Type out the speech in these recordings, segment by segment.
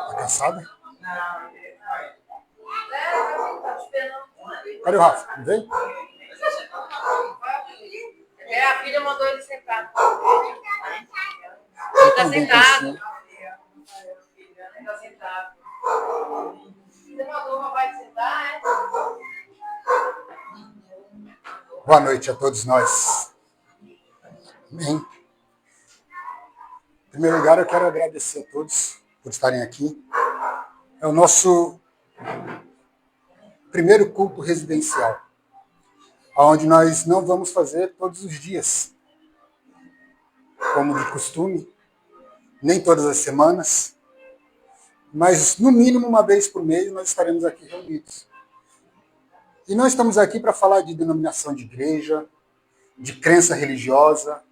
Tá cansada? Cadê o Rafa? Não veio? A filha mandou ele sentar. Ele Tá sentado. Assim. Tá sentado. Você mandou o rapaz sentar, é? Boa noite a todos nós. Amém. Em primeiro lugar, eu quero agradecer a todos por estarem aqui. É o nosso primeiro culto residencial, onde nós não vamos fazer todos os dias, como de costume, nem todas as semanas, mas no mínimo uma vez por mês nós estaremos aqui reunidos. E não estamos aqui para falar de denominação de igreja, de crença religiosa,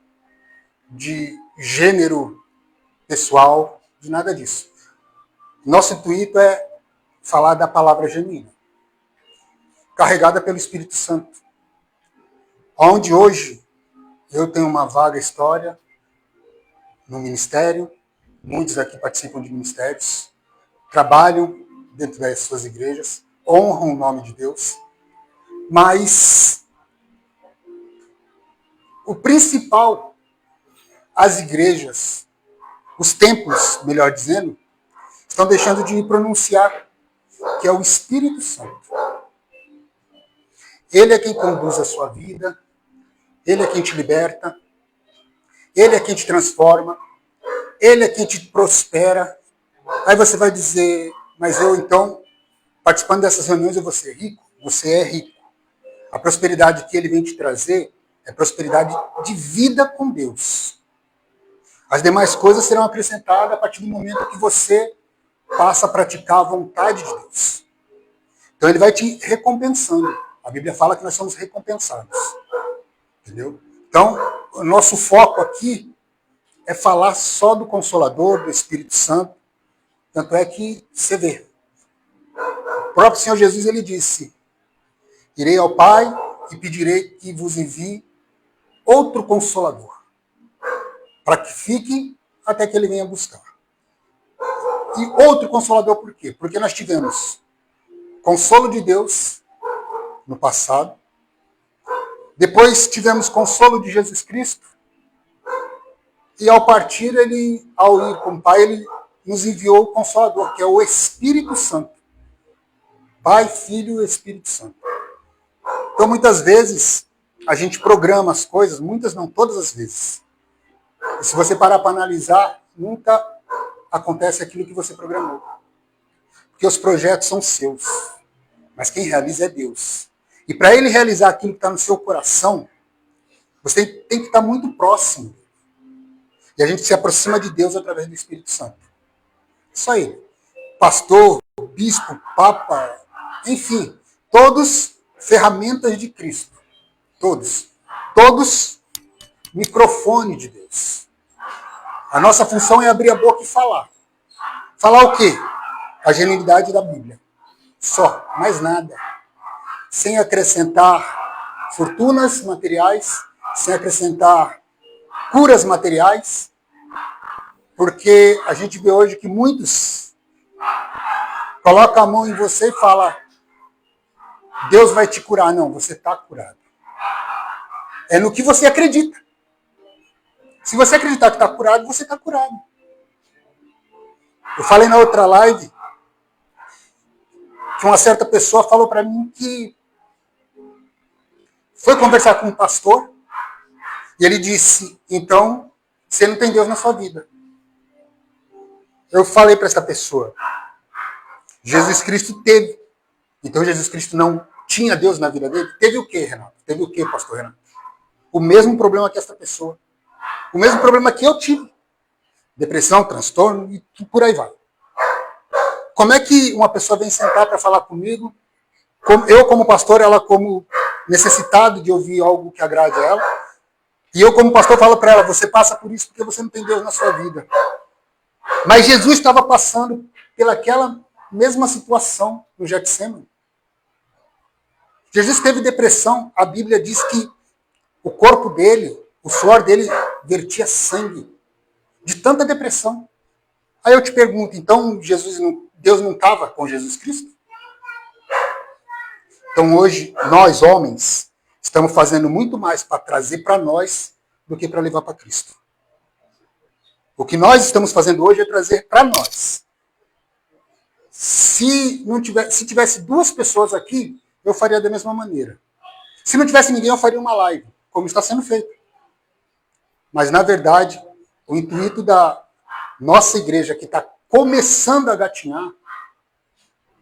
de gênero pessoal, de nada disso. Nosso intuito é falar da palavra genuína, carregada pelo Espírito Santo, onde hoje eu tenho uma vaga história no ministério, muitos aqui participam de ministérios, trabalham dentro das suas igrejas, honram o nome de Deus, mas o principal, as igrejas, os templos, melhor dizendo, estão deixando de pronunciar, que é o Espírito Santo. Ele é quem conduz a sua vida, ele é quem te liberta, ele é quem te transforma, ele é quem te prospera. Aí você vai dizer, mas eu então, participando dessas reuniões, eu vou ser rico? Você é rico. A prosperidade que ele vem te trazer é prosperidade de vida com Deus. As demais coisas serão acrescentadas a partir do momento que você passa a praticar a vontade de Deus. Então ele vai te recompensando. A Bíblia fala que nós somos recompensados. Entendeu? Então, o nosso foco aqui é falar só do Consolador, do Espírito Santo. Tanto é que você vê. O próprio Senhor Jesus, ele disse, irei ao Pai e pedirei que vos envie outro Consolador, para que fique até que ele venha buscar. E outro Consolador por quê? Porque nós tivemos consolo de Deus no passado, depois tivemos consolo de Jesus Cristo, e ao partir, ao ir com o Pai, ele nos enviou o Consolador, que é o Espírito Santo. Pai, Filho e Espírito Santo. Então, muitas vezes, a gente programa as coisas, muitas não, todas as vezes. E se você parar para analisar, nunca acontece aquilo que você programou. Porque os projetos são seus, mas quem realiza é Deus. E para ele realizar aquilo que está no seu coração, você tem que estar muito próximo. E a gente se aproxima de Deus através do Espírito Santo. Isso aí. Pastor, bispo, papa, enfim, todos ferramentas de Cristo. Todos. Todos microfone de Deus. A nossa função é abrir a boca e falar. Falar o quê? A genuinidade da Bíblia. Só, mais nada. Sem acrescentar fortunas materiais, sem acrescentar curas materiais, porque a gente vê hoje que muitos colocam a mão em você e falam, Deus vai te curar. Não, você está curado. É no que você acredita. Se você acreditar que está curado, você está curado. Eu falei na outra live que uma certa pessoa falou para mim que foi conversar com um pastor e ele disse, então, você não tem Deus na sua vida. Eu falei para essa pessoa, Jesus Cristo teve. Então Jesus Cristo não tinha Deus na vida dele? Teve o quê, Renato? Teve o quê, pastor Renato? O mesmo problema que essa pessoa. O mesmo problema que eu tive. Depressão, transtorno e por aí vai. Como é que uma pessoa vem sentar para falar comigo, eu como pastor, ela como necessitado de ouvir algo que agrade a ela, e eu como pastor falo para ela, você passa por isso porque você não tem Deus na sua vida. Mas Jesus estava passando pelaquela mesma situação no Getsemane. Jesus teve depressão, a Bíblia diz que O corpo dele, o suor dele vertia sangue de tanta depressão. Aí eu te pergunto, então Deus não estava com Jesus Cristo? Então hoje, nós homens, estamos fazendo muito mais para trazer para nós do que para levar para Cristo. O que nós estamos fazendo hoje é trazer para nós. Se tivesse 2 pessoas aqui, eu faria da mesma maneira. Se não tivesse ninguém, eu faria uma live, como está sendo feito. Mas, na verdade, o intuito da nossa igreja, que está começando a gatinhar,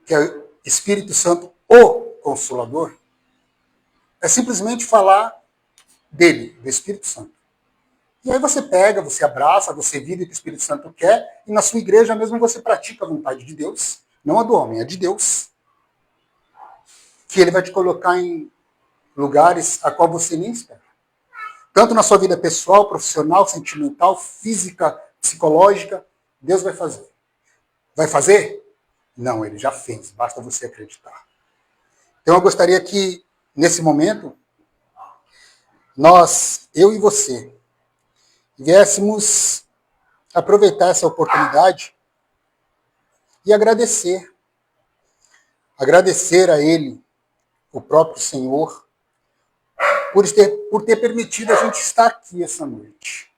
que é o Espírito Santo, o Consolador, é simplesmente falar dele, do Espírito Santo. E aí você pega, você abraça, você vive o que o Espírito Santo quer, e na sua igreja mesmo você pratica a vontade de Deus, não a do homem, a de Deus. Que ele vai te colocar em lugares a qual você nem espera. Tanto na sua vida pessoal, profissional, sentimental, física, psicológica, Deus vai fazer. Vai fazer? Não, ele já fez, basta você acreditar. Então eu gostaria que, nesse momento, nós, eu e você, viéssemos aproveitar essa oportunidade e agradecer. Agradecer a Ele, o próprio Senhor, por ter permitido a gente estar aqui essa noite.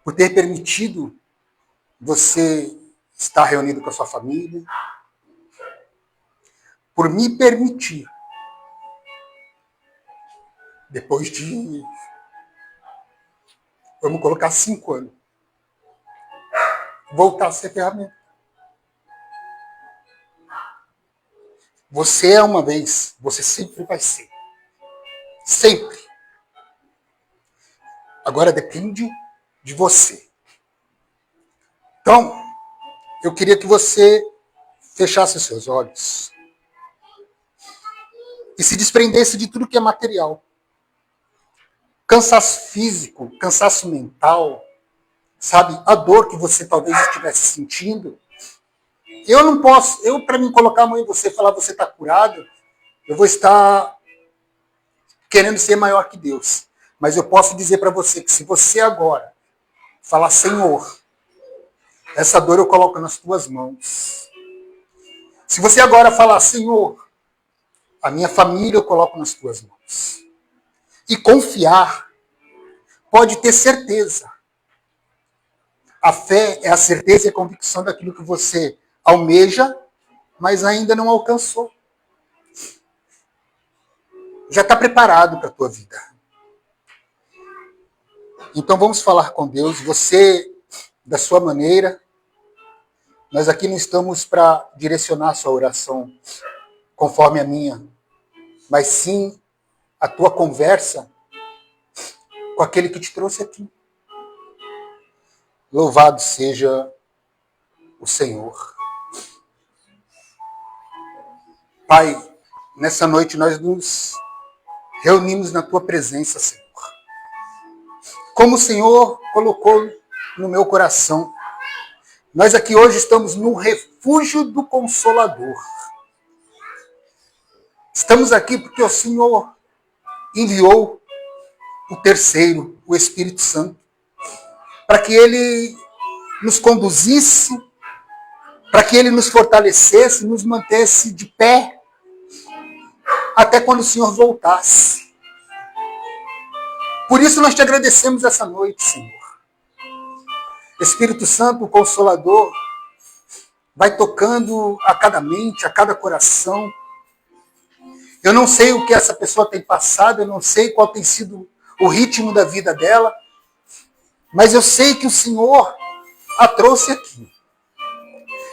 Por ter permitido você estar reunido com a sua família. Por me permitir, depois de, vamos colocar 5 anos, voltar a ser ferramenta. Você é uma vez, você sempre vai ser. Sempre. Agora depende de você. Então, eu queria que você fechasse os seus olhos e se desprendesse de tudo que é material. Cansaço físico, cansaço mental, sabe? A dor que você talvez estivesse sentindo. Eu não posso, para mim colocar a mão em você e falar você está curado, eu vou estar querendo ser maior que Deus. Mas eu posso dizer para você que se você agora falar, Senhor, essa dor eu coloco nas tuas mãos. Se você agora falar, Senhor, a minha família eu coloco nas tuas mãos. E confiar, pode ter certeza. A fé é a certeza e a convicção daquilo que você almeja, mas ainda não alcançou. Já está preparado para a tua vida. Então vamos falar com Deus, você da sua maneira. Nós aqui não estamos para direcionar a sua oração conforme a minha, mas sim a tua conversa com aquele que te trouxe aqui. Louvado seja o Senhor. Pai, nessa noite nós nos reunimos na tua presença, Senhor. Como o Senhor colocou no meu coração, nós aqui hoje estamos no refúgio do Consolador. Estamos aqui porque o Senhor enviou o terceiro, o Espírito Santo, para que ele nos conduzisse, para que ele nos fortalecesse, nos mantesse de pé, até quando o Senhor voltasse. Por isso nós te agradecemos essa noite, Senhor. Espírito Santo, o Consolador, vai tocando a cada mente, a cada coração. Eu não sei o que essa pessoa tem passado, eu não sei qual tem sido o ritmo da vida dela, mas eu sei que o Senhor a trouxe aqui.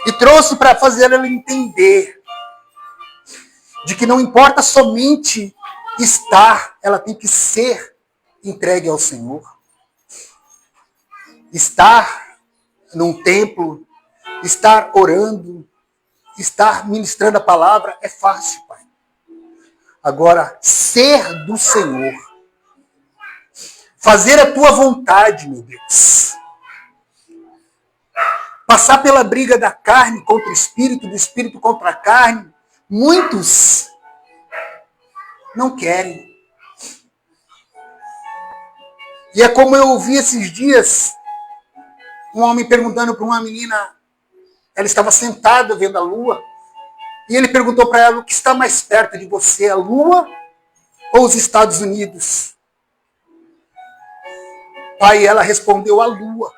E trouxe para fazer ela entender de que não importa somente estar, ela tem que ser entregue ao Senhor. Estar num templo, estar orando, estar ministrando a palavra é fácil, Pai. Agora, ser do Senhor, fazer a tua vontade, meu Deus, passar pela briga da carne contra o espírito, do espírito contra a carne, muitos não querem. E é como eu ouvi esses dias, um homem perguntando para uma menina, ela estava sentada vendo a lua, e ele perguntou para ela, o que está mais perto de você, a lua ou os Estados Unidos? Pai, ela respondeu, a lua.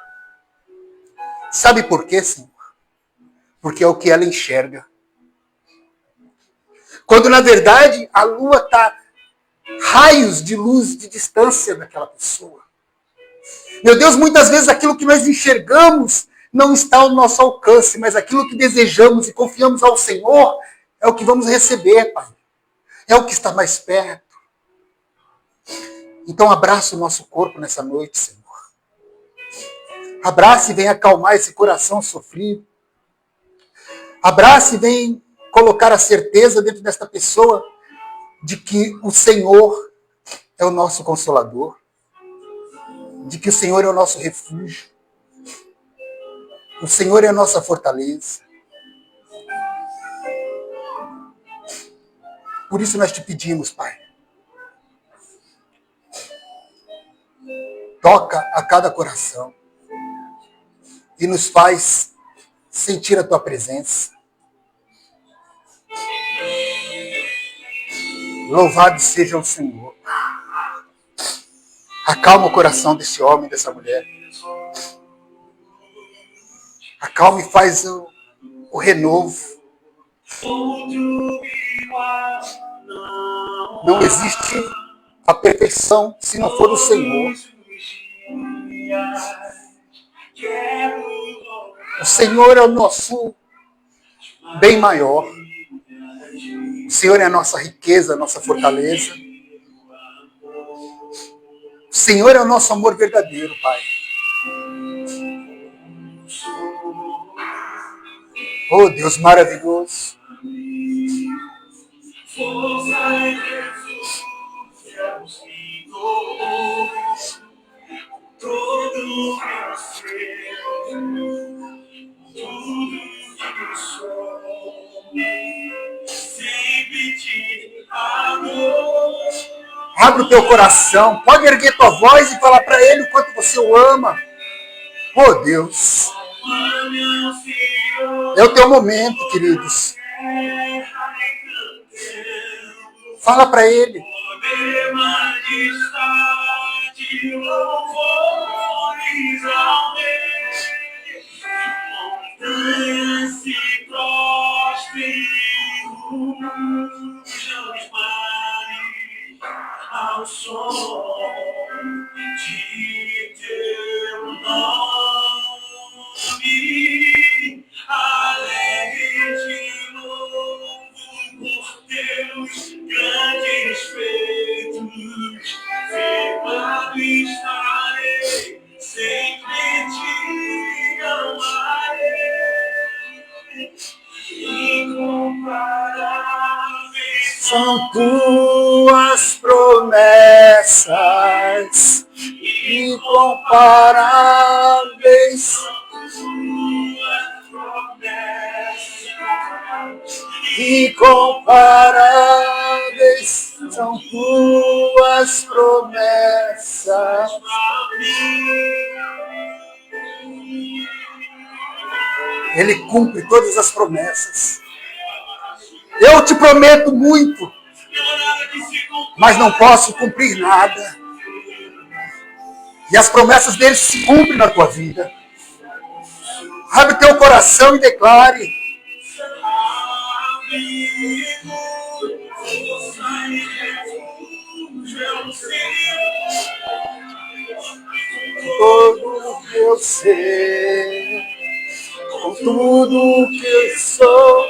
Sabe por quê, Senhor? Porque é o que ela enxerga. Quando, na verdade, a lua está raios de luz de distância daquela pessoa. Meu Deus, muitas vezes aquilo que nós enxergamos não está ao nosso alcance, mas aquilo que desejamos e confiamos ao Senhor é o que vamos receber, Pai. É o que está mais perto. Então abraça o nosso corpo nessa noite, Senhor. Abraça e vem acalmar esse coração sofrido. Abraça e vem colocar a certeza dentro desta pessoa de que o Senhor é o nosso consolador. De que o Senhor é o nosso refúgio. O Senhor é a nossa fortaleza. Por isso nós te pedimos, Pai. Toca a cada coração e nos faz sentir a tua presença. Louvado seja o Senhor. Acalma o coração desse homem, dessa mulher. Acalma e faz o renovo. Não existe a perfeição se não for o Senhor. O Senhor é o nosso bem maior. O Senhor é a nossa riqueza, a nossa fortaleza. O Senhor é o nosso amor verdadeiro, Pai. Oh, Deus maravilhoso. Abre o teu coração. Pode erguer tua voz e falar para Ele o quanto você o ama. Oh, Deus. É o teu momento, queridos. Fala para Ele. Ao som de teu nome, alegre de novo por teus grandes feitos, firmado estarei, sempre te amarei, incomparáveis São tuas promessas, incomparáveis. Incomparáveis são tuas promessas. Ele cumpre todas as promessas. Eu te prometo muito, mas não posso cumprir nada. E as promessas dele se cumprem na tua vida. Abre teu coração e declare. Todo que eu sei, com tudo que eu sou,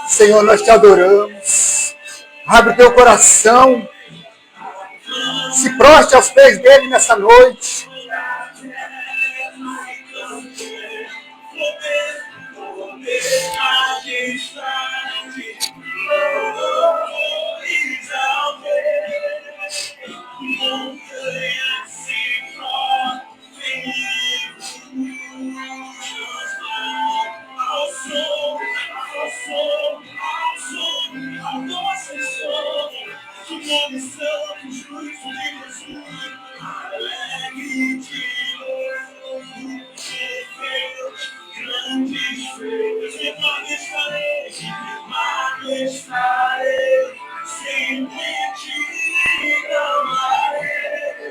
Senhor, nós te adoramos. Abre teu coração. Se prostre aos pés dele nessa noite.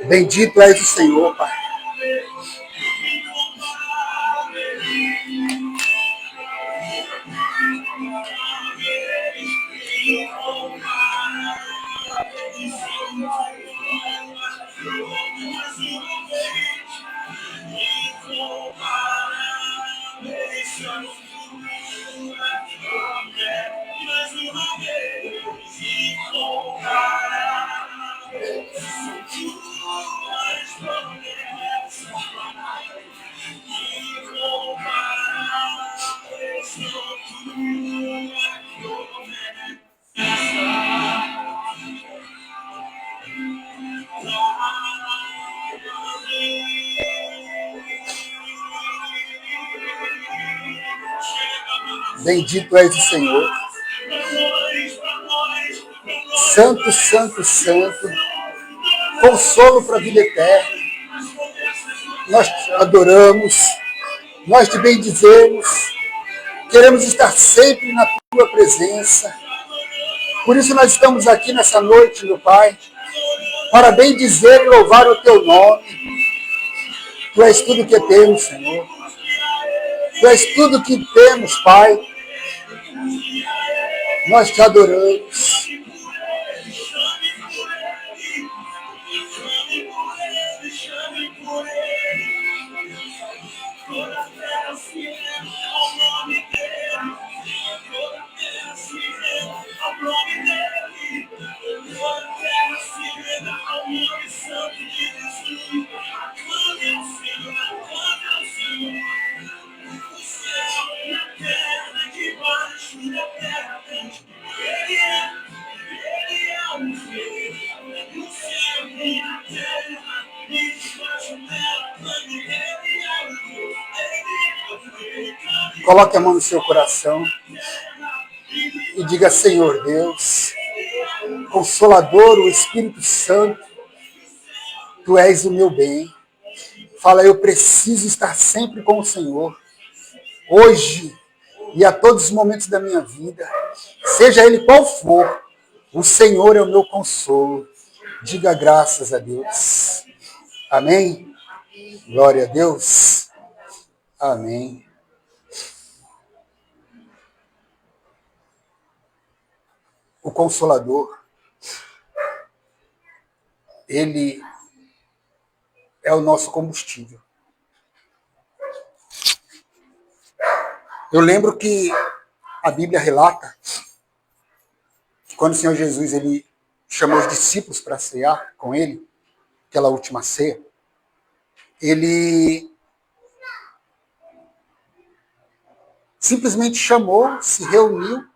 Bendito és o Senhor, Pai. Bendito és o Senhor. Santo, santo, santo. Consolo para a vida eterna. Nós te adoramos. Nós te bendizemos. Queremos estar sempre na tua presença. Por isso nós estamos aqui nessa noite, meu Pai, para bendizer e louvar o teu nome. Tu és tudo que temos, Senhor. Tu és tudo que temos, Pai. Nós te adoramos. Coloque a mão no seu coração e diga: Senhor Deus, Consolador, o Espírito Santo, Tu és o meu bem. Fala: eu preciso estar sempre com o Senhor, hoje e a todos os momentos da minha vida, seja ele qual for, o Senhor é o meu consolo. Diga graças a Deus. Amém? Glória a Deus. Amém. O Consolador, ele é o nosso combustível. Eu lembro que a Bíblia relata que quando o Senhor Jesus ele chamou os discípulos para cear com ele, aquela última ceia, ele simplesmente chamou, se reuniu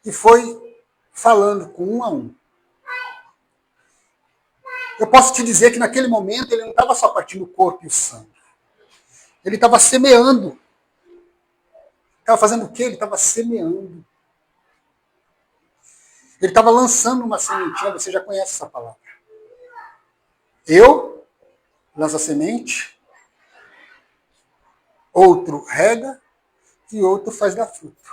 e foi falando com um a um. Eu posso te dizer que naquele momento ele não estava só partindo o corpo e o sangue. Ele estava semeando. Estava fazendo o quê? Ele estava semeando. Ele estava lançando uma sementinha, você já conhece essa palavra. Eu lanço a semente, outro rega e outro faz dar fruto.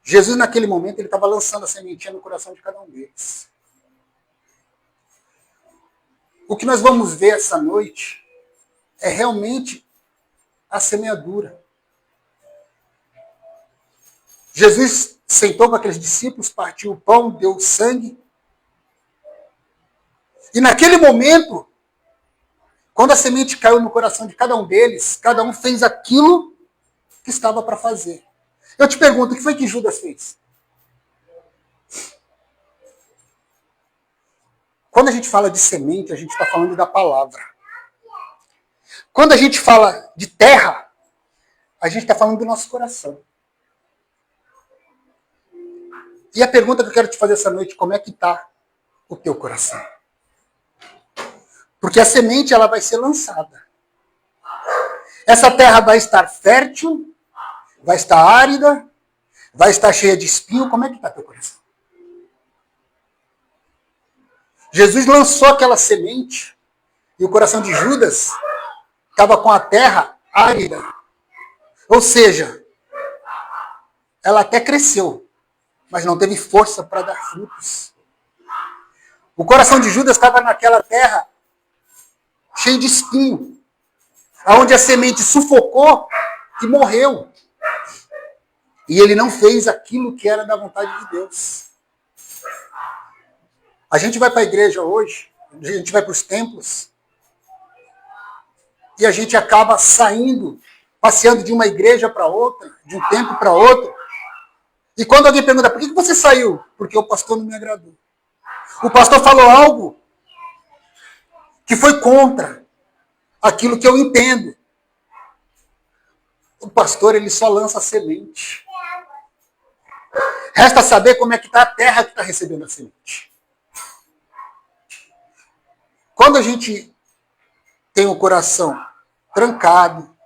Jesus, naquele momento, ele estava lançando a sementinha no coração de cada um deles. O que nós vamos ver essa noite é realmente a semeadura. Jesus sentou com aqueles discípulos, partiu o pão, deu o sangue. E naquele momento, quando a semente caiu no coração de cada um deles, cada um fez aquilo que estava para fazer. Eu te pergunto, o que foi que Judas fez? Quando a gente fala de semente, a gente está falando da palavra. Quando a gente fala de terra, a gente está falando do nosso coração. E a pergunta que eu quero te fazer essa noite, como é que está o teu coração? Porque a semente ela vai ser lançada. Essa terra vai estar fértil, vai estar árida, vai estar cheia de espinho. Como é que está teu coração? Jesus lançou aquela semente e o coração de Judas estava com a terra árida. Ou seja, ela até cresceu, mas não teve força para dar frutos. O coração de Judas estava naquela terra cheio de espinho, onde a semente sufocou e morreu. E ele não fez aquilo que era da vontade de Deus. A gente vai para a igreja hoje, a gente vai para os templos, e a gente acaba saindo, passeando de uma igreja para outra, de um templo para outro. E quando alguém pergunta, por que você saiu? Porque o pastor não me agradou. O pastor falou algo que foi contra aquilo que eu entendo. O pastor, ele só lança a semente. Resta saber como é que está a terra que está recebendo a semente. Quando a gente tem o coração trancado,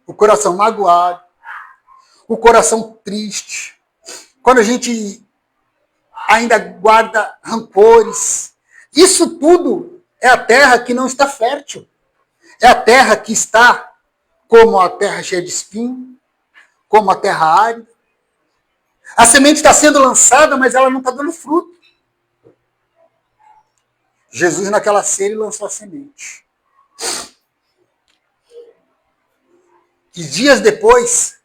o coração magoado, o coração triste, quando a gente ainda guarda rancores, isso tudo é a terra que não está fértil. É a terra que está como a terra cheia de espinho, como a terra árida. A semente está sendo lançada, mas ela não está dando fruto. Jesus, naquela ceia, lançou a semente. E dias depois,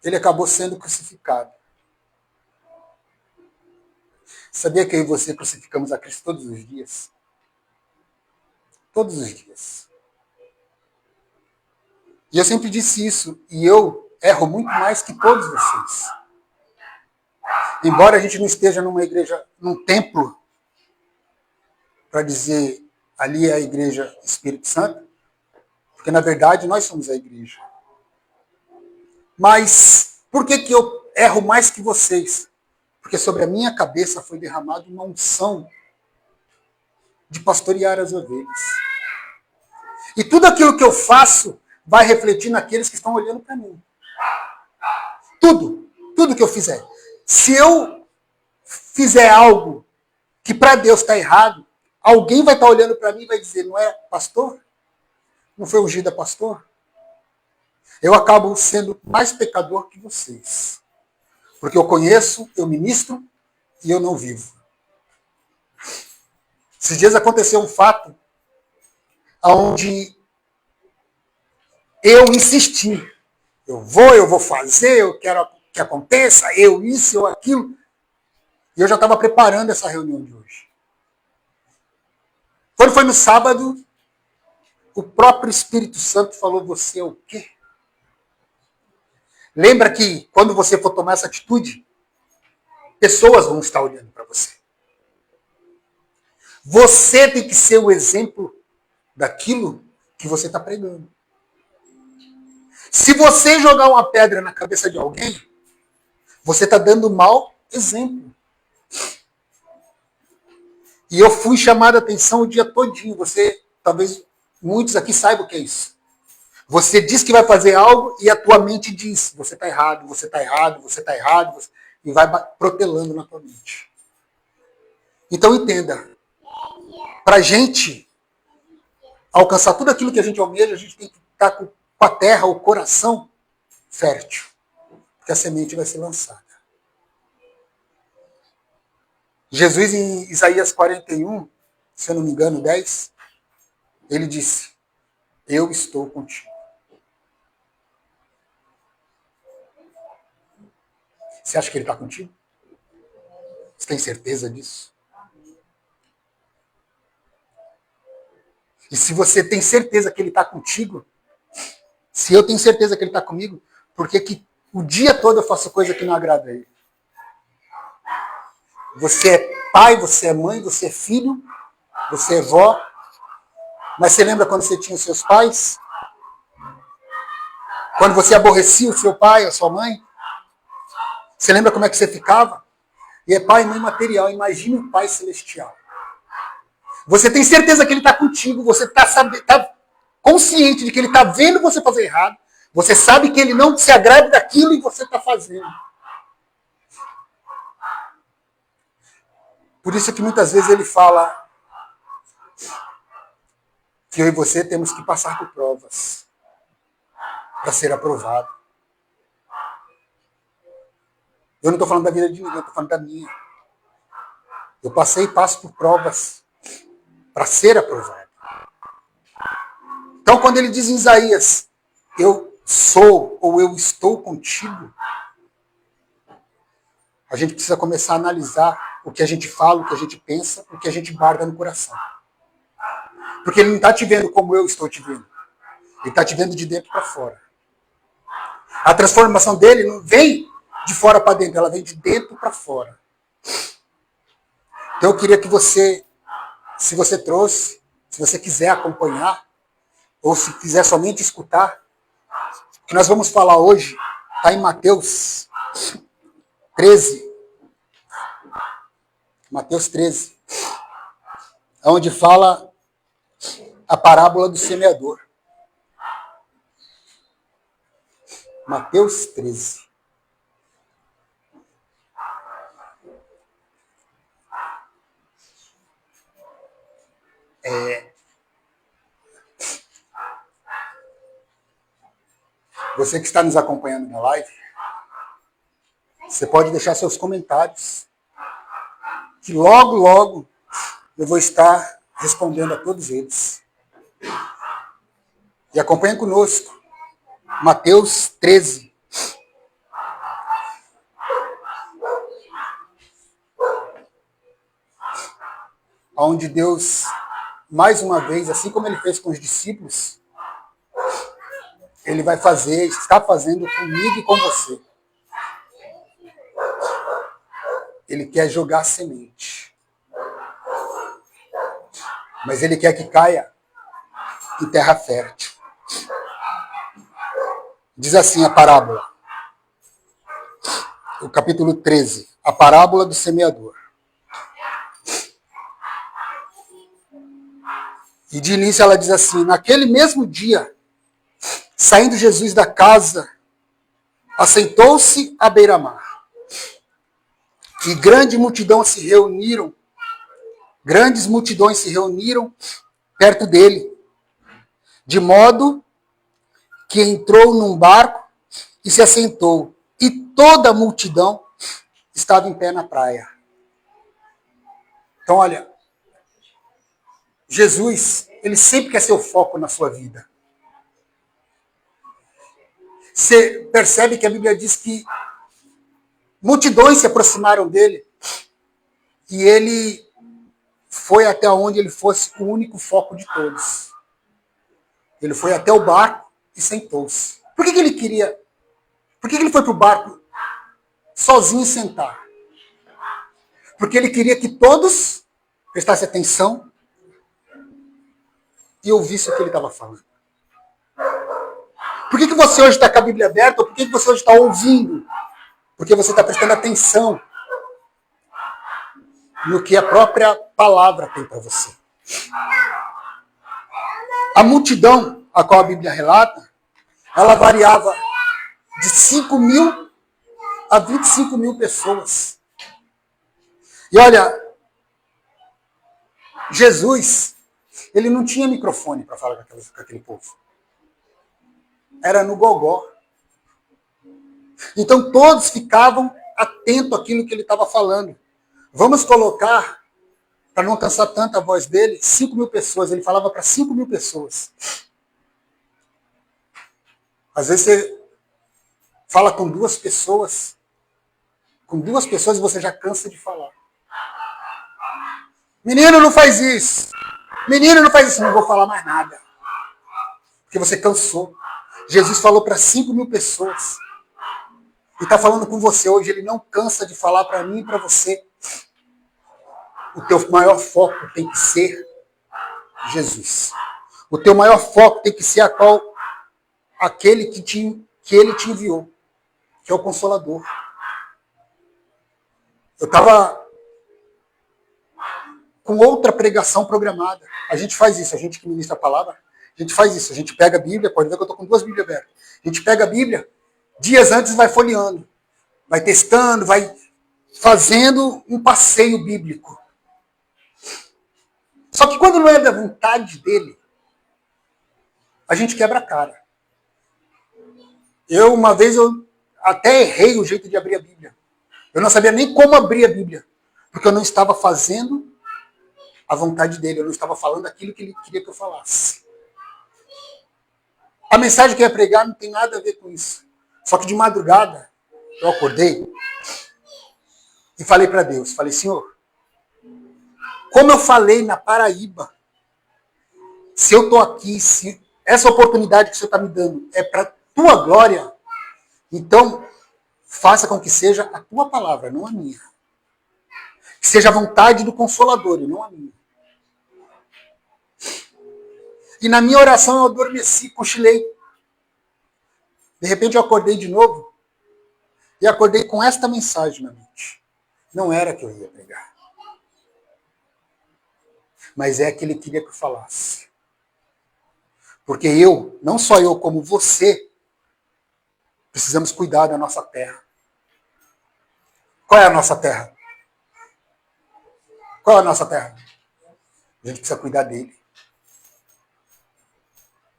ele acabou sendo crucificado. Sabia que eu e você crucificamos a Cristo todos os dias? Todos os dias. E eu sempre disse isso, e eu erro muito mais que todos vocês. Embora a gente não esteja numa igreja, num templo, para dizer ali é a igreja Espírito Santo, porque na verdade nós somos a igreja. Mas por que eu erro mais que vocês? Porque sobre a minha cabeça foi derramada uma unção de pastorear as ovelhas. E tudo aquilo que eu faço vai refletir naqueles que estão olhando para mim. Tudo que eu fizer. Se eu fizer algo que para Deus está errado, alguém vai estar olhando para mim e vai dizer, não é pastor? Não foi ungido a pastor? Eu acabo sendo mais pecador que vocês. Porque eu conheço, eu ministro e eu não vivo. Esses dias aconteceu um fato onde eu insisti. Eu vou fazer, eu quero que aconteça, eu isso, eu aquilo. E eu já estava preparando essa reunião de hoje. Quando foi no sábado, o próprio Espírito Santo falou, você é o quê? Lembra que quando você for tomar essa atitude, pessoas vão estar olhando para você. Você tem que ser o exemplo daquilo que você está pregando. Se você jogar uma pedra na cabeça de alguém, você está dando mau exemplo. E eu fui chamado a atenção o dia todinho. Você, talvez muitos aqui saibam o que é isso. Você diz que vai fazer algo e a tua mente diz, você está errado, você está errado, você está errado, e vai protelando na tua mente. Então entenda, para a gente alcançar tudo aquilo que a gente almeja, a gente tem que estar com a terra, o coração fértil, porque a semente vai ser lançada. Jesus, em Isaías 41, se eu não me engano, 10, ele disse, eu estou contigo. Você acha que ele está contigo? Você tem certeza disso? E se você tem certeza que ele está contigo, se eu tenho certeza que ele está comigo, por que o dia todo eu faço coisa que não agrada a ele? Você é pai, você é mãe, você é filho, você é vó. Mas você lembra quando você tinha os seus pais? Quando você aborrecia o seu pai, a sua mãe? Você lembra como é que você ficava? E é pai e mãe material, imagine o pai celestial. Você tem certeza que ele está contigo, você está consciente de que ele está vendo você fazer errado, você sabe que ele não se agrada daquilo e você está fazendo. Por isso que muitas vezes ele fala que eu e você temos que passar por provas para ser aprovado. Eu não estou falando da vida de ninguém, eu estou falando da minha. Eu passei e passo por provas para ser aprovado. Então, quando ele diz em Isaías, eu sou ou eu estou contigo, a gente precisa começar a analisar o que a gente fala, o que a gente pensa, o que a gente guarda no coração. Porque ele não está te vendo como eu estou te vendo. Ele está te vendo de dentro para fora. A transformação dele não vem de fora para dentro, ela vem de dentro para fora. Então eu queria que você, se você trouxe, se você quiser acompanhar, ou se quiser somente escutar, o que nós vamos falar hoje está em Mateus 13. Mateus 13. Onde fala a parábola do semeador. Mateus 13. Você que está nos acompanhando na live, você pode deixar seus comentários, que logo, logo eu vou estar respondendo a todos eles. E acompanha conosco. Mateus 13. Onde Deus, mais uma vez, assim como ele fez com os discípulos, ele vai fazer, está fazendo comigo e com você. Ele quer jogar semente. Mas ele quer que caia em terra fértil. Diz assim a parábola. O capítulo 13. A parábola do semeador. E de início ela diz assim: naquele mesmo dia, saindo Jesus da casa, assentou-se à beira-mar. E grandes multidões se reuniram perto dele, de modo que entrou num barco e se assentou, e toda a multidão estava em pé na praia. Então, olha, Jesus, ele sempre quer ser o foco na sua vida. Você percebe que a Bíblia diz que multidões se aproximaram dele e ele foi até onde ele fosse o único foco de todos. Ele foi até o barco e sentou-se. Por que ele queria? Por que ele foi para o barco sozinho sentar? Porque ele queria que todos prestassem atenção e ouvissem o que ele estava falando. Por que você hoje está com a Bíblia aberta? Ou por que você hoje está ouvindo? Porque você está prestando atenção no que a própria palavra tem para você. A multidão a qual a Bíblia relata, ela variava de 5.000 a 25.000 pessoas. E olha, Jesus, ele não tinha microfone para falar com aquele povo. Era no gogó. Então todos ficavam atentos àquilo que ele estava falando. Vamos colocar, para não cansar tanto a voz dele, 5.000 pessoas. Ele falava para 5.000 pessoas. Às vezes você fala com duas pessoas e você já cansa de falar. Menino, não faz isso. Menino, não faz isso. Não vou falar mais nada. Porque você cansou. Jesus falou para 5.000 pessoas. E está falando com você hoje. Ele não cansa de falar para mim e para você. O teu maior foco tem que ser Jesus. O teu maior foco tem que ser aquele que ele te enviou, que é o Consolador. Eu estava com outra pregação programada. A gente faz isso, a gente que ministra a palavra, a gente faz isso. A gente pega a Bíblia, pode ver que eu estou com 2 Bíblias abertas. A gente pega a Bíblia, dias antes vai folheando, vai testando, vai fazendo um passeio bíblico. Só que quando não é da vontade dele, a gente quebra a cara. Uma vez eu até errei o jeito de abrir a Bíblia. Eu não sabia nem como abrir a Bíblia. Porque eu não estava fazendo a vontade dele, eu não estava falando aquilo que ele queria que eu falasse. A mensagem que eu ia pregar não tem nada a ver com isso. Só que de madrugada, eu acordei e falei para Deus, falei, Senhor, como eu falei na Paraíba, se eu estou aqui, se essa oportunidade que o Senhor está me dando é para a tua glória, então faça com que seja a tua palavra, não a minha. Que seja a vontade do Consolador e não a minha. E na minha oração eu adormeci, cochilei. De repente eu acordei de novo e acordei com esta mensagem na mente. Não era que eu ia pregar. Mas é que ele queria que eu falasse. Porque eu, não só eu, como você, precisamos cuidar da nossa terra. Qual é a nossa terra? Qual é a nossa terra? A gente precisa cuidar dele.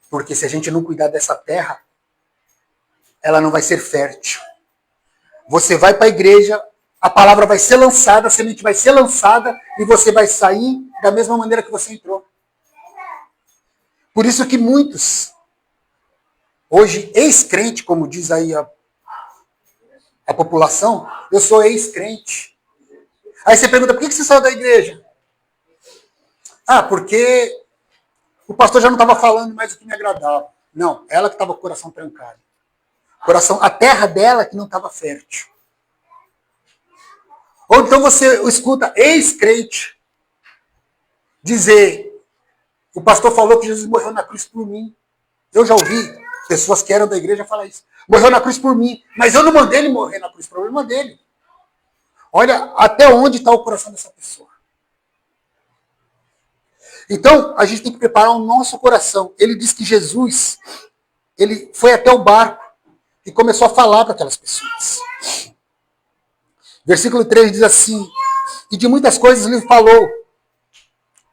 Porque se a gente não cuidar dessa terra, ela não vai ser fértil. Você vai para a igreja, a palavra vai ser lançada, a semente vai ser lançada e você vai sair da mesma maneira que você entrou. Por isso que muitos, hoje ex-crente, como diz aí a população, eu sou ex-crente. Aí você pergunta, por que você saiu da igreja? Ah, porque o pastor já não estava falando mais o que me agradava. Não, ela que estava com o coração trancado. A terra dela que não estava fértil. Ou então você escuta ex-crente dizer, o pastor falou que Jesus morreu na cruz por mim. Eu já ouvi pessoas que eram da igreja falar isso. Morreu na cruz por mim, mas eu não mandei ele morrer na cruz, problema dele. Olha até onde está o coração dessa pessoa. Então, a gente tem que preparar o nosso coração. Ele diz que Jesus, ele foi até o barco e começou a falar para aquelas pessoas. Versículo 3 diz assim, e de muitas coisas ele falou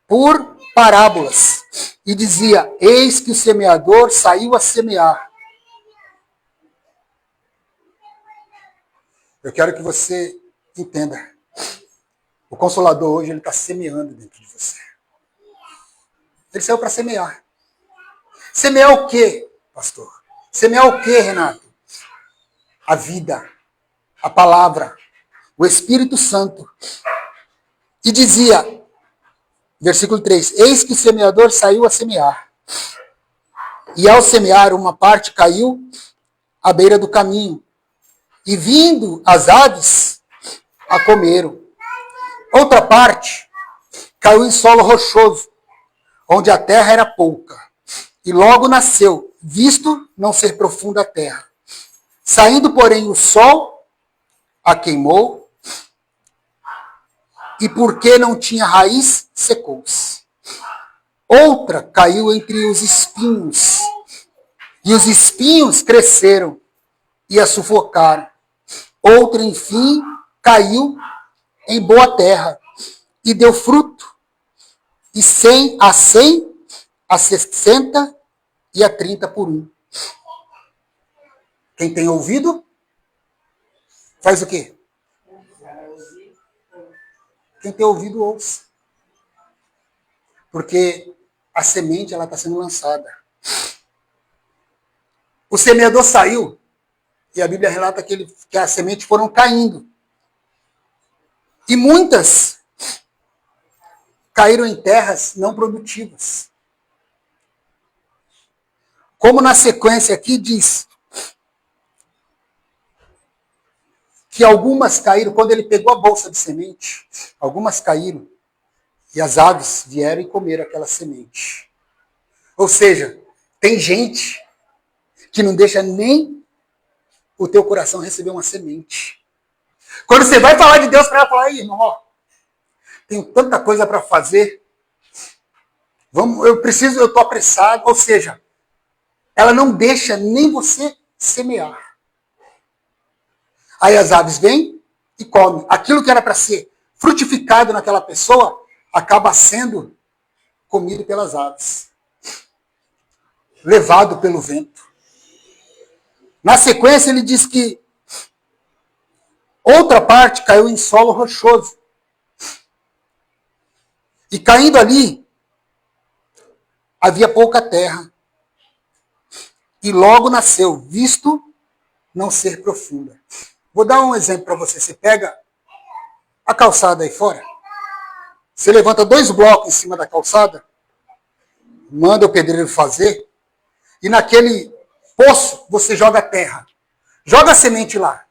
por parábolas. E dizia, eis que o semeador saiu a semear. Eu quero que você entenda. O Consolador hoje ele está semeando dentro de você. Ele saiu para semear. Semear o quê, pastor? Semear o quê, Renato? A vida, a palavra, o Espírito Santo. E dizia, versículo 3, eis que o semeador saiu a semear. E ao semear, uma parte caiu à beira do caminho. E vindo as aves, a comeram. Outra parte caiu em solo rochoso, onde a terra era pouca. E logo nasceu, visto não ser profunda a terra. Saindo, porém, o sol a queimou, e porque não tinha raiz, secou-se. Outra caiu entre os espinhos, e os espinhos cresceram e a sufocaram. Outra, enfim, caiu em boa terra e deu fruto, e 100, a 60 e a 30 por um. Quem tem ouvido, faz o quê? Quem tem ouvido, ouça. Porque a semente ela está sendo lançada. O semeador saiu, e a Bíblia relata que as sementes foram caindo. E muitas caíram em terras não produtivas. Como na sequência aqui diz, que algumas caíram, quando ele pegou a bolsa de semente, algumas caíram, e as aves vieram e comeram aquela semente. Ou seja, tem gente que não deixa nem o teu coração receber uma semente. Quando você vai falar de Deus para ela, falar, irmão, ó, tenho tanta coisa para fazer, eu estou apressado. Ou seja, ela não deixa nem você semear. Aí as aves vêm e comem. Aquilo que era para ser frutificado naquela pessoa, acaba sendo comido pelas aves. Levado pelo vento. Na sequência ele diz que outra parte caiu em solo rochoso. E caindo ali, havia pouca terra. E logo nasceu, visto não ser profunda. Vou dar um exemplo para você. Você pega a calçada aí fora, você levanta 2 blocos em cima da calçada, manda o pedreiro fazer, e naquele poço você joga terra. Joga a semente lá.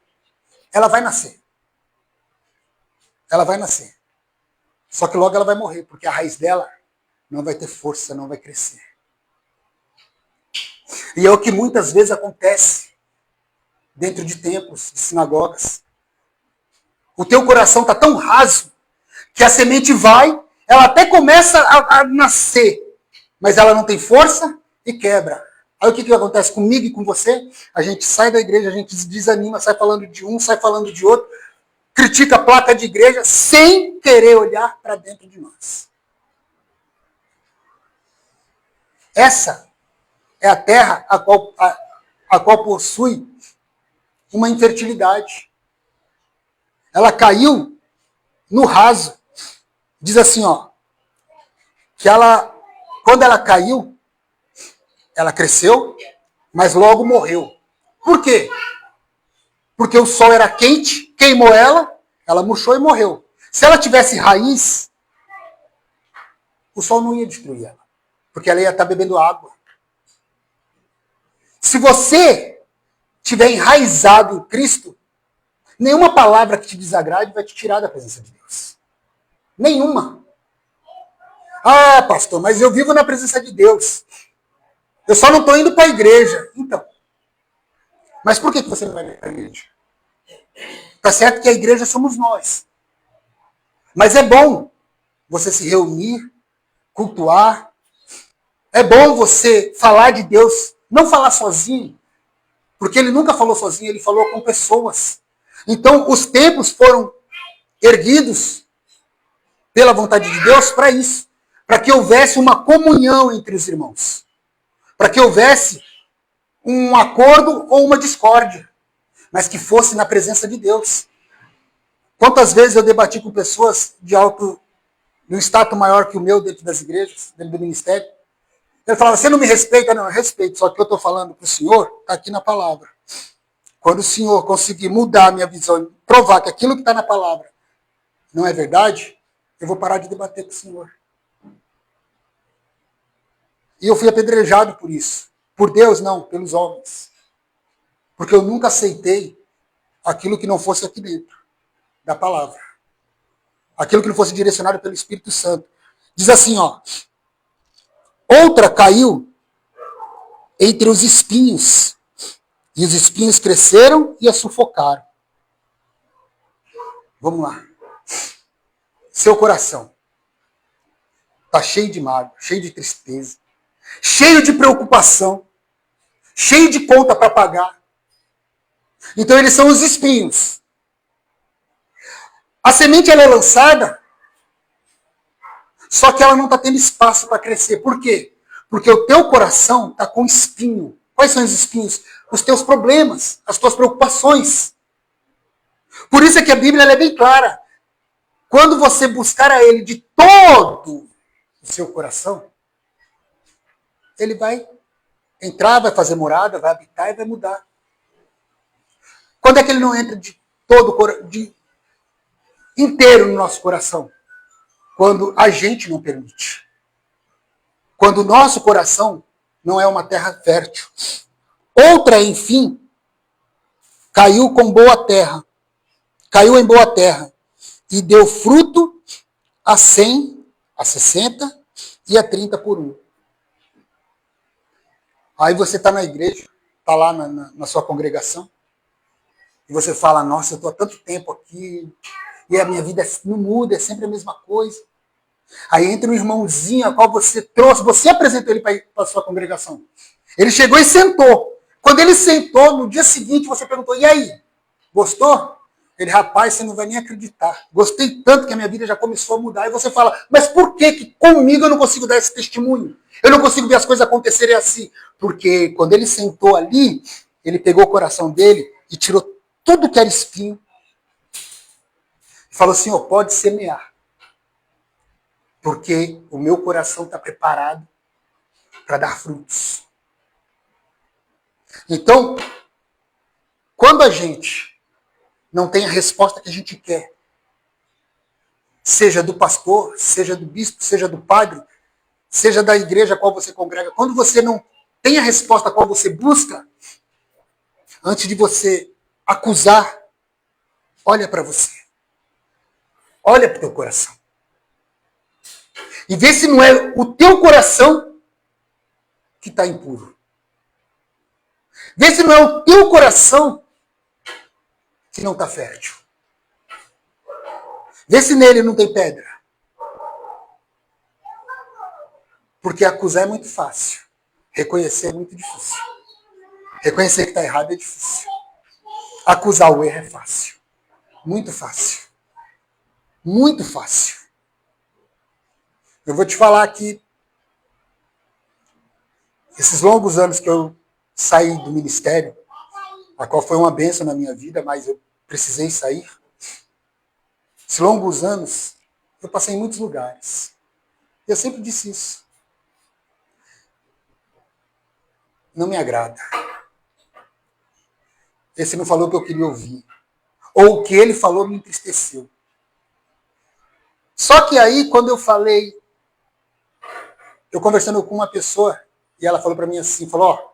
Ela vai nascer. Ela vai nascer. Só que logo ela vai morrer, porque a raiz dela não vai ter força, não vai crescer. E é o que muitas vezes acontece dentro de templos, de sinagogas. O teu coração está tão raso que a semente vai, ela até começa a nascer, mas ela não tem força e quebra. Aí o que acontece comigo e com você? A gente sai da igreja, a gente desanima, sai falando de um, sai falando de outro, critica a placa de igreja sem querer olhar para dentro de nós. Essa é a terra a qual possui uma infertilidade. Ela caiu no raso. Diz assim, ó, que ela, quando ela caiu, ela cresceu, mas logo morreu. Por quê? Porque o sol era quente, queimou ela murchou e morreu. Se ela tivesse raiz, o sol não ia destruir ela, porque ela ia estar bebendo água. Se você tiver enraizado em Cristo, nenhuma palavra que te desagrade vai te tirar da presença de Deus. Nenhuma. Ah, pastor, mas eu vivo na presença de Deus. Eu só não estou indo para a igreja. Então. Mas por que você não vai para a igreja? Está certo que a igreja somos nós. Mas é bom você se reunir, cultuar. É bom você falar de Deus. Não falar sozinho. Porque ele nunca falou sozinho, ele falou com pessoas. Então, os templos foram erguidos pela vontade de Deus para isso. Para que houvesse uma comunhão entre os irmãos. Para que houvesse um acordo ou uma discórdia. Mas que fosse na presença de Deus. Quantas vezes eu debati com pessoas de um status maior que o meu dentro das igrejas, dentro do ministério. Ele falava, você não me respeita? Não, eu respeito. Só que eu estou falando para o senhor, está aqui na palavra. Quando o senhor conseguir mudar a minha visão e provar que aquilo que está na palavra não é verdade, eu vou parar de debater com o senhor. E eu fui apedrejado por isso. Por Deus, não, pelos homens. Porque eu nunca aceitei aquilo que não fosse aqui dentro da palavra. Aquilo que não fosse direcionado pelo Espírito Santo. Diz assim, ó. Outra caiu entre os espinhos. E os espinhos cresceram e a sufocaram. Vamos lá. Seu coração está cheio de mágoa, cheio de tristeza, cheio de preocupação, cheio de conta para pagar. Então eles são os espinhos. A semente ela é lançada, só que ela não está tendo espaço para crescer. Por quê? Porque o teu coração está com espinho. Quais são os espinhos? Os teus problemas, as tuas preocupações. Por isso é que a Bíblia ela é bem clara. Quando você buscar a Ele de todo o seu coração, Ele vai entrar, vai fazer morada, vai habitar e vai mudar. Quando é que Ele não entra de todo, inteiro no nosso coração? Quando a gente não permite. Quando o nosso coração não é uma terra fértil. Outra, enfim, caiu com boa terra. Caiu em boa terra. E deu fruto a 100, a 60 e a 30 por 1. Aí você está na igreja, está lá na sua congregação, e você fala, nossa, eu estou há tanto tempo aqui, e a minha vida não muda, é sempre a mesma coisa. Aí entra um irmãozinho a qual você trouxe, você apresentou ele para a sua congregação. Ele chegou e sentou. Quando ele sentou, no dia seguinte você perguntou, e aí, gostou? Ele, rapaz, você não vai nem acreditar. Gostei tanto que a minha vida já começou a mudar. E você fala, mas por que comigo eu não consigo dar esse testemunho? Eu não consigo ver as coisas acontecerem assim. Porque quando ele sentou ali, ele pegou o coração dele e tirou tudo que era espinho. E falou assim, pode semear. Porque o meu coração está preparado para dar frutos. Então, quando a gente não tem a resposta que a gente quer, seja do pastor, seja do bispo, seja do padre, seja da igreja a qual você congrega, quando você não tem a resposta a qual você busca, antes de você acusar, olha para você. Olha para o teu coração. E vê se não é o teu coração que está impuro. Vê se não é o teu coração que não está fértil. Vê se nele não tem pedra. Porque acusar é muito fácil. Reconhecer é muito difícil. Reconhecer que está errado é difícil. Acusar o erro é fácil. Muito fácil. Muito fácil. Eu vou te falar que esses longos anos que eu saí do ministério, a qual foi uma bênção na minha vida, mas eu precisei sair. Esses longos anos, eu passei em muitos lugares. Eu sempre disse isso. Não me agrada. Esse não falou o que eu queria ouvir. Ou o que ele falou me entristeceu. Só que aí, quando eu falei, eu conversando com uma pessoa, e ela falou para mim assim, falou, ó,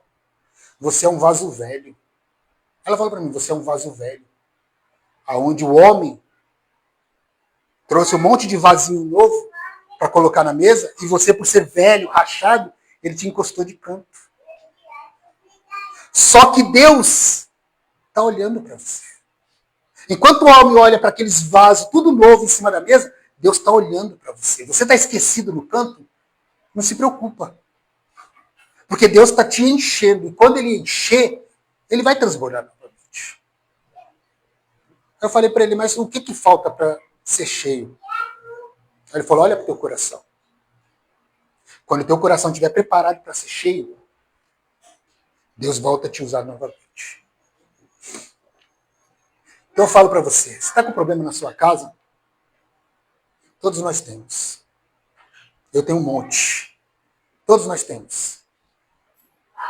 você é um vaso velho. Ela falou para mim, você é um vaso velho. Aonde o homem trouxe um monte de vasinho novo para colocar na mesa, e você, por ser velho, rachado, ele te encostou de canto. Só que Deus está olhando para você. Enquanto o homem olha para aqueles vasos, tudo novo em cima da mesa, Deus está olhando para você. Você está esquecido no canto? Não se preocupa. Porque Deus está te enchendo. E quando ele encher, ele vai transbordar novamente. Eu falei para ele, mas o que falta para ser cheio? Ele falou, olha para o teu coração. Quando o teu coração estiver preparado para ser cheio, Deus volta a te usar novamente. Então eu falo para você, você está com problema na sua casa? Todos nós temos. Eu tenho um monte. Todos nós temos.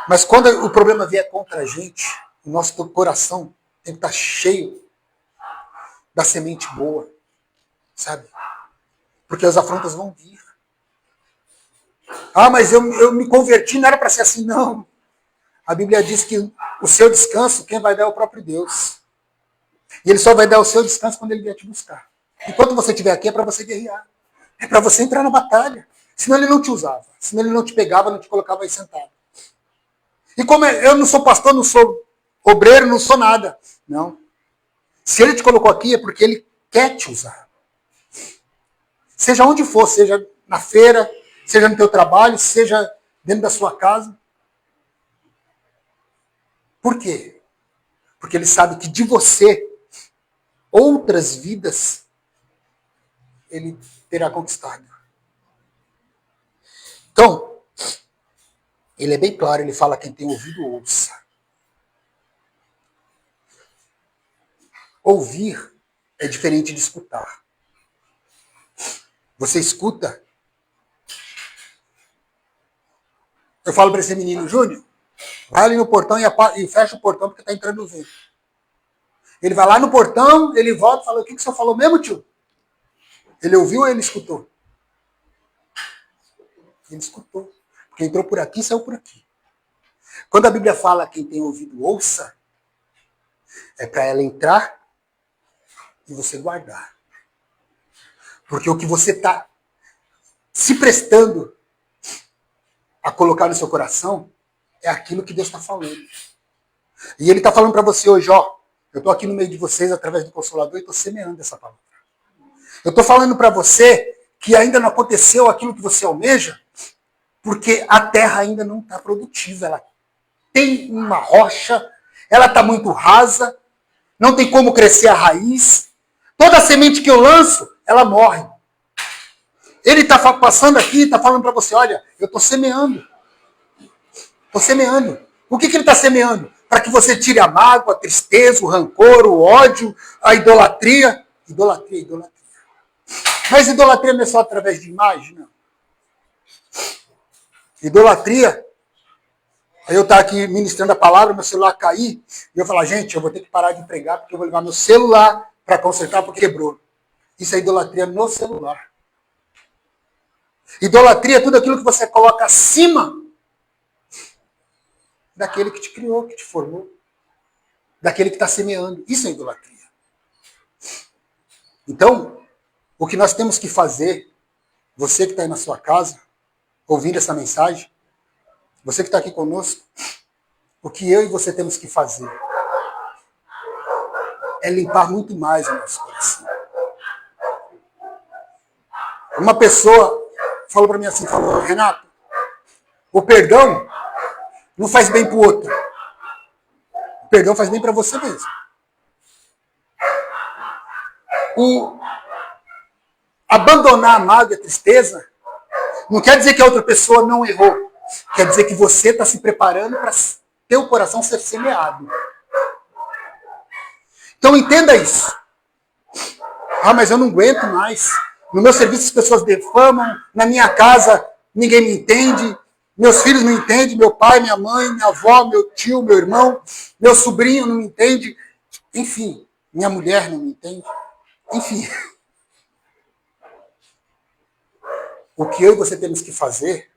Mas quando o problema vier contra a gente, o nosso coração tem que estar cheio da semente boa. Sabe? Porque as afrontas vão vir. Ah, mas eu me converti, não era para ser assim, não. A Bíblia diz que o seu descanso, quem vai dar é o próprio Deus. E ele só vai dar o seu descanso quando ele vier te buscar. Enquanto você estiver aqui, é para você guerrear. É para você entrar na batalha. Senão ele não te usava. Senão ele não te pegava, não te colocava aí sentado. E como eu não sou pastor, não sou obreiro, não sou nada. Não. Se ele te colocou aqui, é porque ele quer te usar. Seja onde for, seja na feira, seja no teu trabalho, seja dentro da sua casa. Por quê? Porque ele sabe que de você, outras vidas, ele terá conquistado. Então, ele é bem claro, ele fala, quem tem ouvido, ouça. Ouvir é diferente de escutar. Você escuta. Eu falo para esse menino, Júnior, vai ali no portão e fecha o portão porque está entrando o vento. Ele vai lá no portão, ele volta e fala, o que o senhor falou mesmo, tio? Ele ouviu ou ele escutou? Ele escutou. Porque entrou por aqui e saiu por aqui. Quando a Bíblia fala quem tem ouvido, ouça, é para ela entrar e você guardar. Porque o que você está se prestando a colocar no seu coração é aquilo que Deus está falando. E ele está falando para você hoje, ó, eu estou aqui no meio de vocês através do Consolador e estou semeando essa palavra. Eu estou falando para você que ainda não aconteceu aquilo que você almeja, porque a terra ainda não está produtiva. Ela tem uma rocha, ela está muito rasa, não tem como crescer a raiz. Toda semente que eu lanço, ela morre. Ele está passando aqui, está falando para você, olha, eu estou semeando. Estou semeando. O que ele está semeando? Para que você tire a mágoa, a tristeza, o rancor, o ódio, a idolatria. Idolatria. Mas idolatria não é só através de imagem, não. Idolatria, aí eu estar aqui ministrando a palavra, meu celular cair, e eu falar, gente, eu vou ter que parar de pregar, porque eu vou levar meu celular para consertar, porque quebrou. Isso é idolatria no celular. Idolatria é tudo aquilo que você coloca acima daquele que te criou, que te formou, daquele que está semeando. Isso é idolatria. Então, o que nós temos que fazer, você que está aí na sua casa, ouvindo essa mensagem, você que está aqui conosco, o que eu e você temos que fazer é limpar muito mais o nosso coração. Uma pessoa falou para mim assim, falou, Renato, o perdão não faz bem para o outro. O perdão faz bem para você mesmo. Abandonar a mágoa e a tristeza não quer dizer que a outra pessoa não errou. Quer dizer que você está se preparando para ter o coração ser semeado. Então entenda isso. Ah, mas eu não aguento mais. No meu serviço as pessoas defamam. Na minha casa ninguém me entende. Meus filhos não entendem. Meu pai, minha mãe, minha avó, meu tio, meu irmão. Meu sobrinho não me entende. Enfim, minha mulher não me entende. Enfim. O que eu e você temos que fazer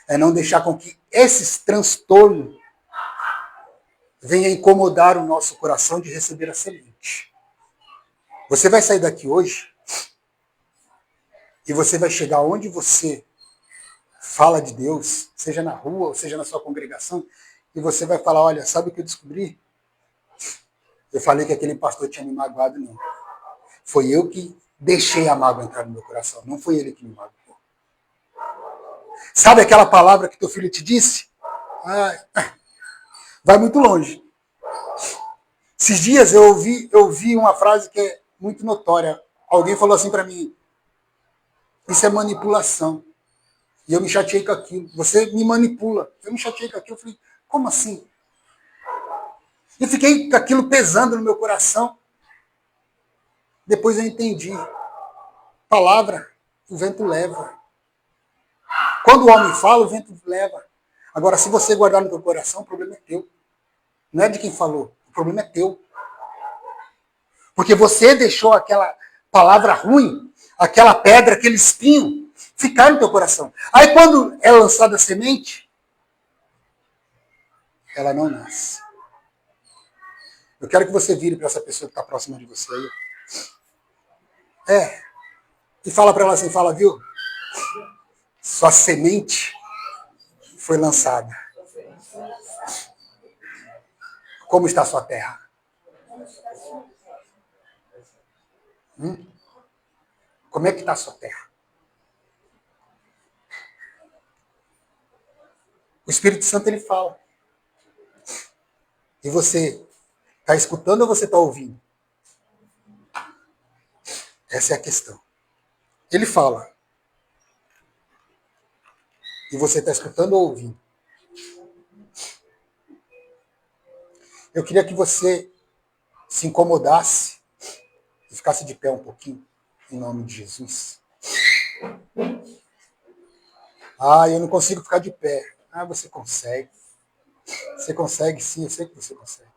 é não deixar com que esses transtornos venham incomodar o nosso coração de receber a semente. Você vai sair daqui hoje e você vai chegar onde você fala de Deus, seja na rua ou seja na sua congregação, e você vai falar, olha, sabe o que eu descobri? Eu falei que aquele pastor tinha me magoado, não. Foi eu que deixei a mágoa entrar no meu coração, não foi ele que me magoou. Sabe aquela palavra que teu filho te disse? Vai muito longe. Esses dias eu ouvi uma frase que é muito notória. Alguém falou assim para mim, isso é manipulação. E eu me chateei com aquilo. Você me manipula. Eu me chateei com aquilo. Eu falei, como assim? E fiquei com aquilo pesando no meu coração. Depois eu entendi. Palavra, o vento leva. Quando o homem fala, o vento leva. Agora, se você guardar no teu coração, o problema é teu. Não é de quem falou. O problema é teu. Porque você deixou aquela palavra ruim, aquela pedra, aquele espinho, ficar no teu coração. Aí quando é lançada a semente, ela não nasce. Eu quero que você vire para essa pessoa que está próxima de você aí. E fala para ela assim, fala, viu? Sua semente foi lançada. Como está a sua terra? Como é que está a sua terra? O Espírito Santo, ele fala. E você está escutando ou você está ouvindo? Essa é a questão. Ele fala. E você está escutando ou ouvindo? Eu queria que você se incomodasse e ficasse de pé um pouquinho, em nome de Jesus. Eu não consigo ficar de pé. Você consegue. Você consegue sim, eu sei que você consegue.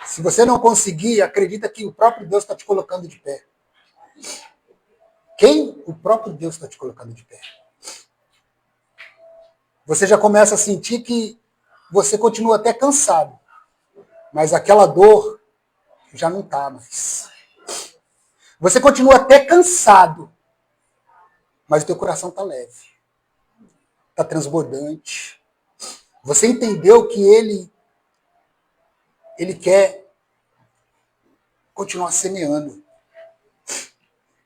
Se você não conseguir, acredita que o próprio Deus está te colocando de pé. Quem? O próprio Deus está te colocando de pé. Você já começa a sentir que você continua até cansado. Mas aquela dor já não está mais. Você continua até cansado. Mas o teu coração está leve. Está transbordante. Você entendeu que ele quer continuar semeando.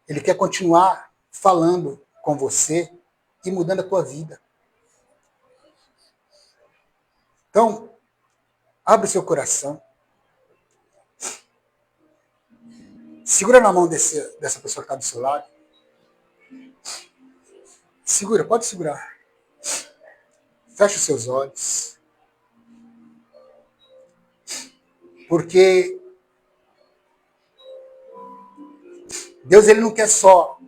Ele quer continuar falando com você e mudando a tua vida. Então, abre seu coração. Segura na mão dessa pessoa que está do seu lado. Segura, pode segurar. Feche os seus olhos. Porque Deus, ele não quer só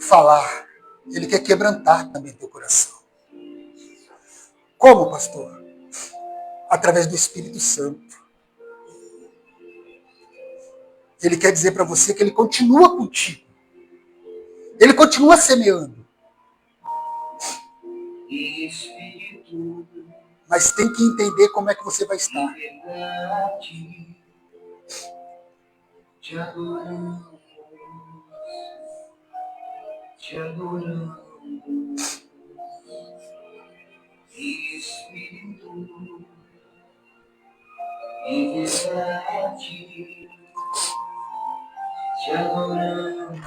falar. Ele quer quebrantar também teu coração. Como, pastor? Através do Espírito Santo. Ele quer dizer para você que ele continua contigo. Ele continua semeando. Mas tem que entender como é que você vai estar. Te adoramos, te adoramos, Espírito, em verdade, te adoramos,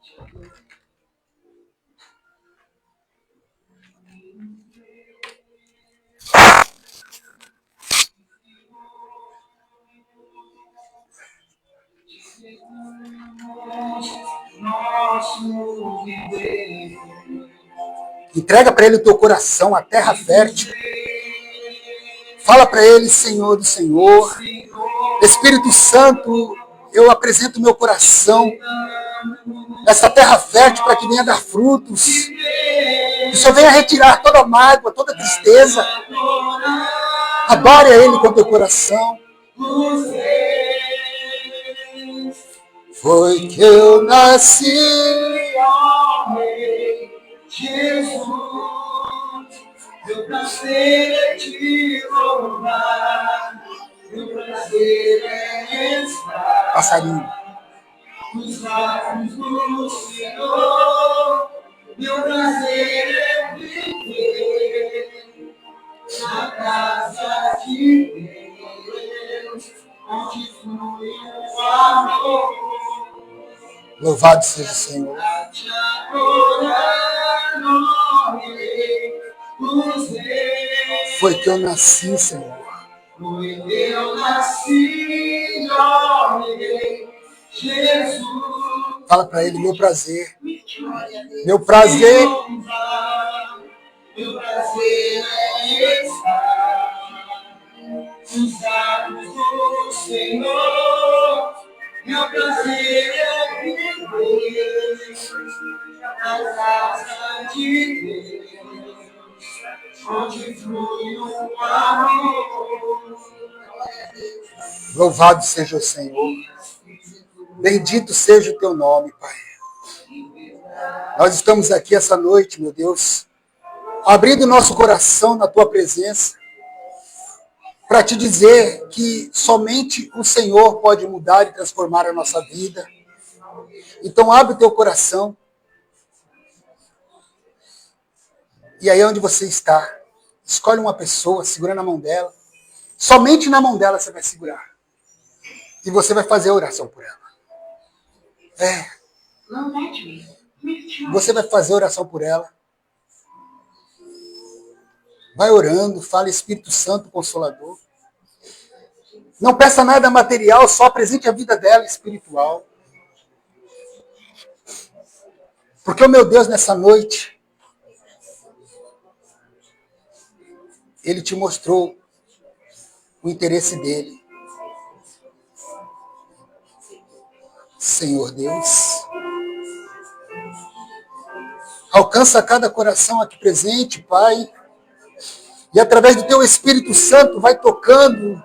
te adoramos. Nosso viver. Entrega para ele o teu coração, a terra fértil. Fala para ele, Senhor do Senhor. Espírito Santo, eu apresento meu coração, essa terra fértil para que venha dar frutos. Que o Senhor venha retirar toda mágoa, toda tristeza. Adore a ele com teu coração. Foi que eu nasci, Jesus, meu prazer é te louvar, meu prazer é estar passarinho. nos braços do Senhor, meu prazer é viver na casa de Deus, onde flui o amor. Louvado seja o Senhor. Foi que eu nasci, Senhor. Foi que eu nasci, ó Jesus. Fala para ele, meu prazer. Meu prazer. Meu prazer é estar nos braços do Senhor. Meu prazer é viver na casa de Deus, onde flui o amor. Louvado seja o Senhor. Bendito seja o teu nome, Pai. Nós estamos aqui essa noite, meu Deus, abrindo nosso coração na tua presença, para te dizer que somente o Senhor pode mudar e transformar a nossa vida. Então abre o teu coração. E aí onde você está, escolhe uma pessoa, segura na mão dela. Somente na mão dela você vai segurar. E você vai fazer a oração por ela. Você vai fazer a oração por ela. Vai orando, fala Espírito Santo Consolador. Não peça nada material, só apresente a vida dela espiritual. Porque o meu Deus, nessa noite, Ele te mostrou o interesse dele. Senhor Deus, alcança cada coração aqui presente, Pai, e através do teu Espírito Santo vai tocando,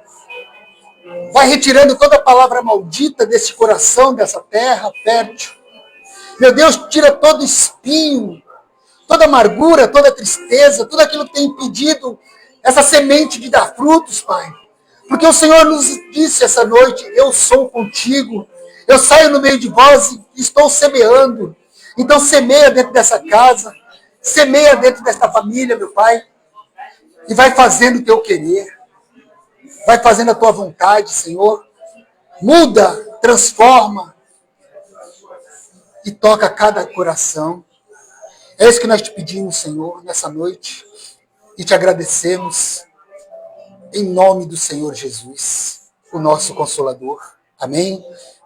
vai retirando toda palavra maldita desse coração, dessa terra fértil. Meu Deus, tira todo espinho, toda amargura, toda tristeza, tudo aquilo que tem impedido essa semente de dar frutos, Pai. Porque o Senhor nos disse essa noite, eu sou contigo, eu saio no meio de vós e estou semeando. Então semeia dentro dessa casa, semeia dentro desta família, meu Pai, e vai fazendo o teu querer, vai fazendo a tua vontade, Senhor. Muda, transforma e toca cada coração. É isso que nós te pedimos, Senhor, nessa noite, e te agradecemos em nome do Senhor Jesus, o nosso Consolador. Amém?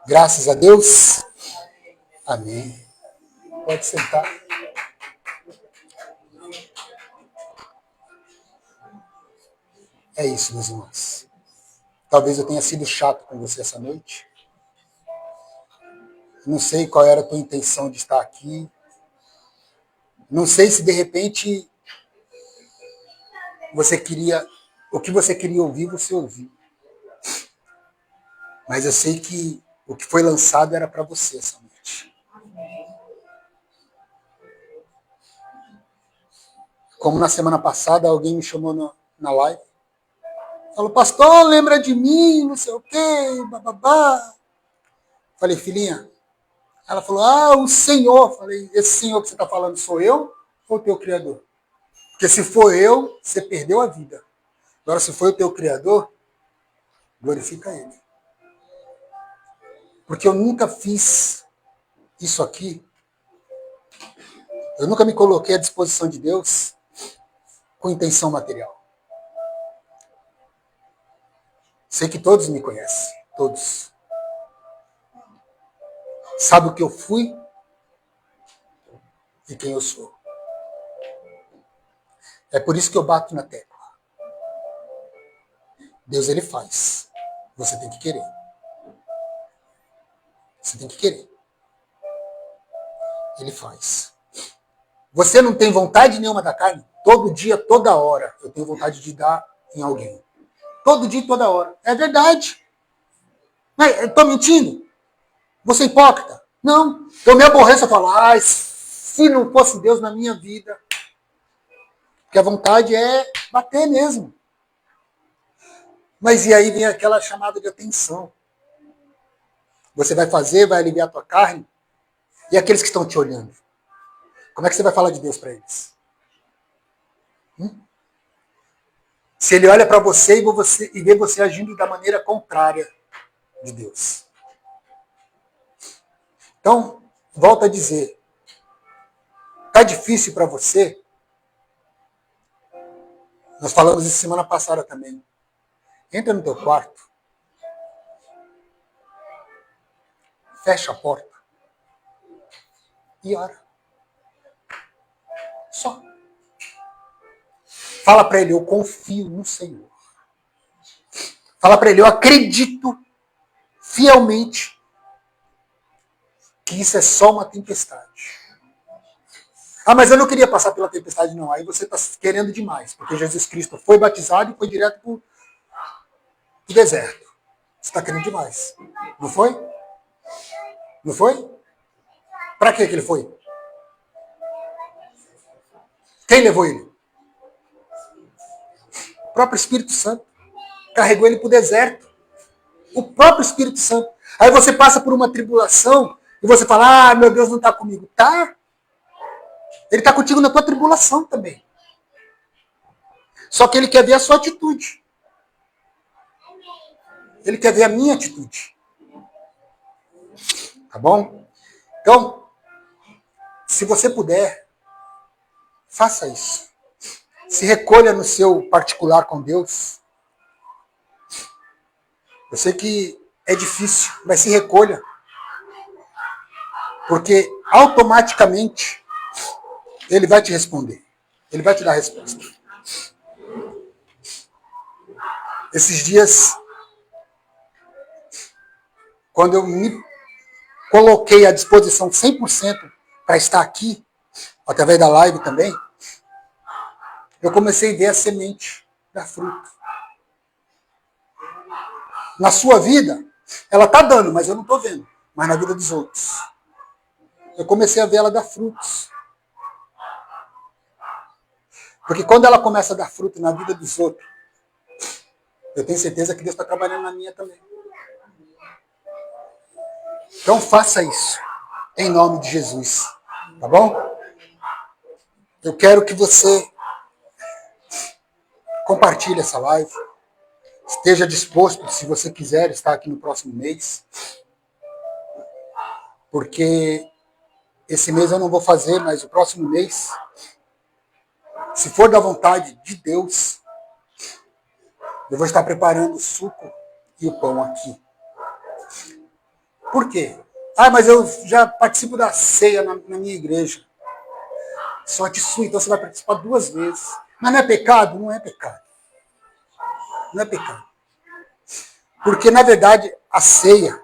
Graças a Deus. Amém. Pode sentar. É isso, meus irmãos. Talvez eu tenha sido chato com você essa noite. Não sei qual era a tua intenção de estar aqui. Não sei se de repente você queria, o que você queria ouvir, você ouviu. Mas eu sei que o que foi lançado era para você essa noite. Como na semana passada alguém me chamou na live. Falou, pastor, lembra de mim, não sei o quê, bababá. Falei, filhinha. Ela falou, o Senhor. Falei, esse Senhor que você está falando sou eu ou o teu Criador? Porque se for eu, você perdeu a vida. Agora, se for o teu Criador, glorifica Ele. Porque eu nunca fiz isso aqui. Eu nunca me coloquei à disposição de Deus com intenção material. Sei que todos me conhecem. Todos. Sabe o que eu fui e quem eu sou. É por isso que eu bato na tecla. Deus, Ele faz. Você tem que querer. Você tem que querer. Ele faz. Você não tem vontade nenhuma da carne? Todo dia, toda hora, eu tenho vontade de dar em alguém. Todo dia, toda hora. É verdade. Mas eu estou mentindo? Você é hipócrita? Não. Eu me aborreço e falo, se não fosse Deus na minha vida. Porque a vontade é bater mesmo. Mas e aí vem aquela chamada de atenção. Você vai fazer, vai aliviar a tua carne. E aqueles que estão te olhando? Como é que você vai falar de Deus para eles? Se ele olha para você e vê você agindo da maneira contrária de Deus. Então, volto a dizer. Está difícil para você? Nós falamos isso semana passada também. Entra no teu quarto. Fecha a porta. E ora. Só. Fala para ele, eu confio no Senhor. Fala para ele, eu acredito fielmente que isso é só uma tempestade. Mas eu não queria passar pela tempestade, não. Aí você está querendo demais, porque Jesus Cristo foi batizado e foi direto para o deserto. Você está querendo demais. Não foi? Não foi? Para que ele foi? Quem levou ele? O próprio Espírito Santo. Carregou ele para o deserto. O próprio Espírito Santo. Aí você passa por uma tribulação e você fala, meu Deus não está comigo. Tá? Ele está contigo na tua tribulação também. Só que ele quer ver a sua atitude. Ele quer ver a minha atitude. Tá bom? Então, se você puder, faça isso. Se recolha no seu particular com Deus. Eu sei que é difícil, mas se recolha. Porque automaticamente ele vai te responder. Ele vai te dar a resposta. Esses dias, quando eu me coloquei à disposição 100% para estar aqui, através da live também, eu comecei a ver a semente da fruta. Na sua vida, ela está dando, mas eu não estou vendo. Mas na vida dos outros. Eu comecei a ver ela dar frutos. Porque quando ela começa a dar fruto na vida dos outros, eu tenho certeza que Deus está trabalhando na minha também. Então faça isso, em nome de Jesus. Tá bom? Eu quero que você compartilhe essa live. Esteja disposto, se você quiser, estar aqui no próximo mês. Porque esse mês eu não vou fazer, mas o próximo mês, se for da vontade de Deus, eu vou estar preparando o suco e o pão aqui. Por quê? Mas eu já participo da ceia na minha igreja. Sorte sua, então você vai participar 2 vezes. Mas não é pecado? Não é pecado. Não é pecado. Porque, na verdade, a ceia,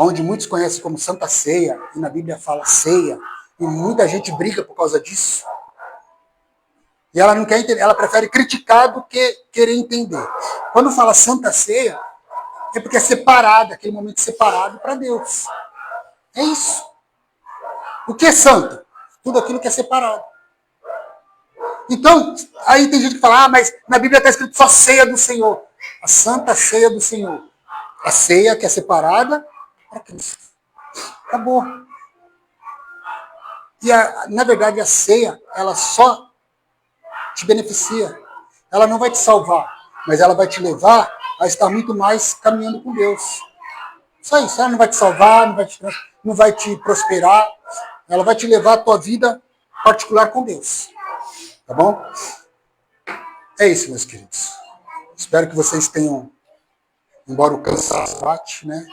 onde muitos conhecem como Santa Ceia, e na Bíblia fala ceia, e muita gente briga por causa disso. E ela não quer entender, ela prefere criticar do que querer entender. Quando fala Santa Ceia, é porque é separado, aquele momento separado para Deus. É isso. O que é santo? Tudo aquilo que é separado. Então, aí tem gente que fala, mas na Bíblia está escrito só ceia do Senhor. A Santa Ceia do Senhor. A ceia que é separada para Cristo. Acabou. E, na verdade, a ceia, ela só te beneficia. Ela não vai te salvar, mas ela vai te levar a estar muito mais caminhando com Deus. Só isso. Ela não vai te salvar, não vai te prosperar. Ela vai te levar a tua vida particular com Deus. Tá bom? É isso, meus queridos. Espero que vocês tenham, embora o cansaço bate, né?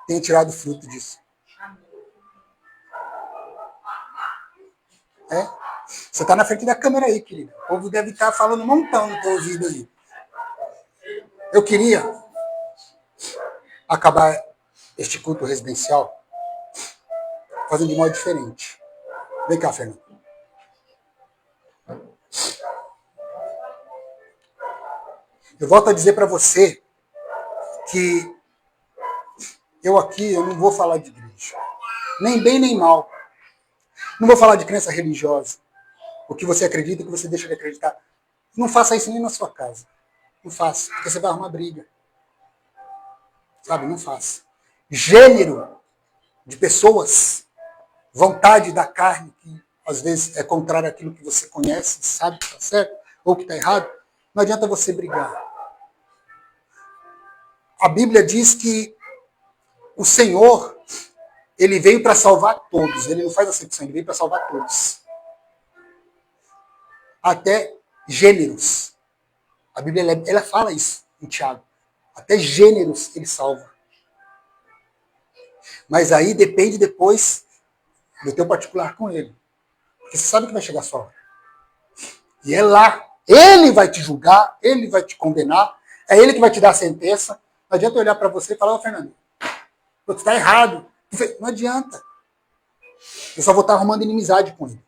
Tenham tirado fruto disso. É? Você está na frente da câmera aí, querida. O povo deve estar falando um montão no teu ouvido aí. Eu queria acabar este culto residencial fazendo de modo diferente. Vem cá, Fernando. Eu volto a dizer para você que eu não vou falar de igreja. Nem bem, nem mal. Não vou falar de crença religiosa. O que você acredita, o que você deixa de acreditar. Não faça isso nem na sua casa. Não faça, porque você vai arrumar briga. Sabe, não faça. Gênero de pessoas, vontade da carne, que às vezes é contrário àquilo que você conhece, sabe que está certo ou que está errado, não adianta você brigar. A Bíblia diz que o Senhor, ele veio para salvar todos. Ele não faz acepção, ele veio para salvar todos. Até gêneros. A Bíblia ela fala isso em Tiago. Até gêneros ele salva. Mas aí depende depois do teu particular com ele. Porque você sabe que vai chegar a sua hora. E é lá. Ele vai te julgar, ele vai te condenar, é ele que vai te dar a sentença. Não adianta olhar para você e falar, Fernando, você está errado. Não adianta. Eu só vou estar arrumando inimizade com ele.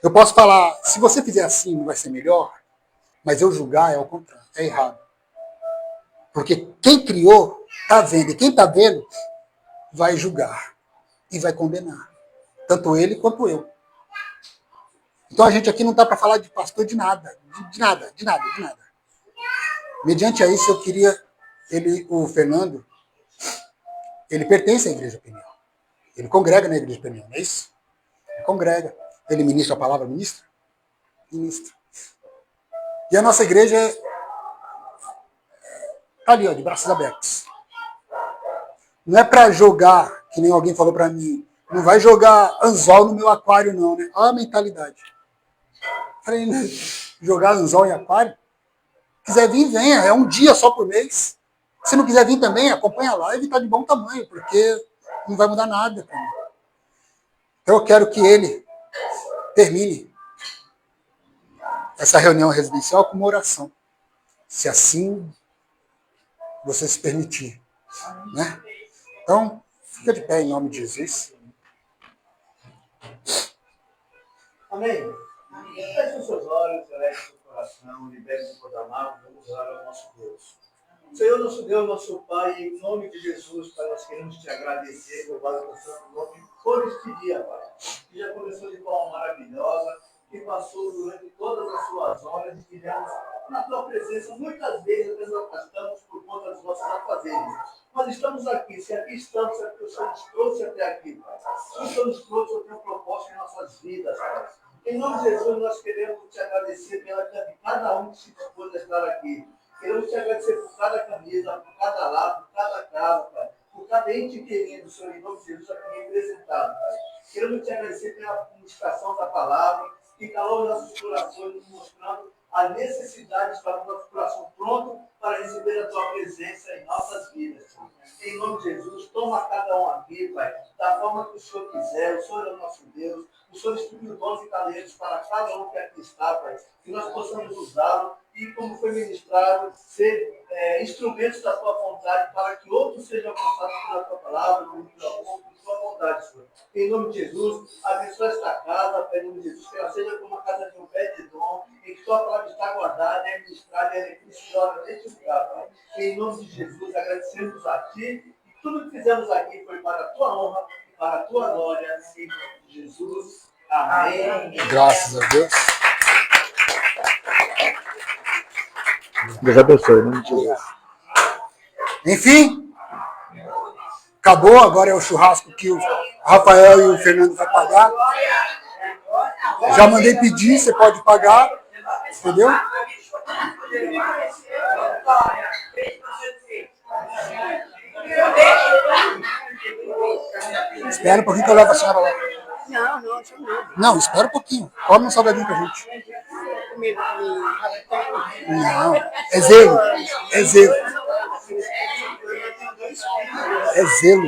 Eu posso falar, se você fizer assim, não vai ser melhor, mas eu julgar é ao contrário, é errado. Porque quem criou está vendo, e quem está vendo vai julgar e vai condenar. Tanto ele quanto eu. Então a gente aqui não está para falar de pastor de nada. De nada. Mediante a isso, eu queria, o Fernando, ele pertence à Igreja Peniel. Ele congrega na Igreja Peniel, não é isso? Ele congrega. Ele ministra a palavra, ministra? Ministra. E a nossa igreja está ali, ó, de braços abertos. Não é para jogar, que nem alguém falou para mim, não vai jogar anzol no meu aquário não, né? Olha a mentalidade. Falei, jogar anzol em aquário? Quiser vir, venha. É um dia só por mês. Se não quiser vir também, acompanha a live e está de bom tamanho, porque não vai mudar nada. Cara. Então eu quero que ele termine essa reunião residencial com uma oração. Se assim você se permitir. Né? Então, fica de pé em nome de Jesus. Amém? Feche os seus olhos, eleve o seu coração, libere-se toda a mágoa, vamos orar ao nosso Deus. Senhor, nosso Deus, nosso Pai, em nome de Jesus, Pai, nós queremos te agradecer, louvado por santo nome, por este dia, Pai, que já começou de forma maravilhosa, que passou durante todas as suas horas e estivemos na tua presença. Muitas vezes nos afastamos por conta dos nossos afazeres. Nós estamos aqui, se aqui estamos, é porque o Senhor nos trouxe até aqui, Pai. O Senhor nos trouxe o teu propósito em nossas vidas, Pai. Em nome de Jesus, nós queremos te agradecer pela vida de cada um que se dispôs a estar aqui. Queremos te agradecer por cada camisa, por cada lado, por cada casa, Pai. Por cada ente querido, Senhor, em nome de Jesus, aqui representado, Pai. Queremos te agradecer pela ministração da palavra, que calou nossos corações, nos mostrando a necessidade de estar com o nosso coração pronto para receber a tua presença em nossas vidas, Senhor. Em nome de Jesus, toma cada um aqui, Pai, da forma que o Senhor quiser. O Senhor é o nosso Deus. O Senhor distribuiu dons e talentos para cada um que aqui está, Pai. Que nós possamos usá-lo e, como foi ministrado, ser instrumentos da tua vontade para que outros sejam alcançados pela tua palavra, pelo teu amor, pela tua vontade, Senhor. Em nome de Jesus, abençoa esta casa, em nome de Jesus, que ela seja como a casa de um pé de dom, em que tua palavra está guardada, é ministrada, é preciosa neste lugar, Pai. Em nome de Jesus, agradecemos a Ti, e tudo que fizemos aqui foi para a Tua honra e para a Tua glória, em nome de Jesus. Amém. Graças a Deus. Deus abençoe, em nome de Jesus. Enfim, acabou. Agora é o churrasco que o Rafael e o Fernando vão pagar. Já mandei pedir, você pode pagar. Entendeu? Espera um pouquinho que eu levo a senhora lá. Não, espera um pouquinho. Come um salgadinho pra gente. Não, é zelo. É zelo. É zelo.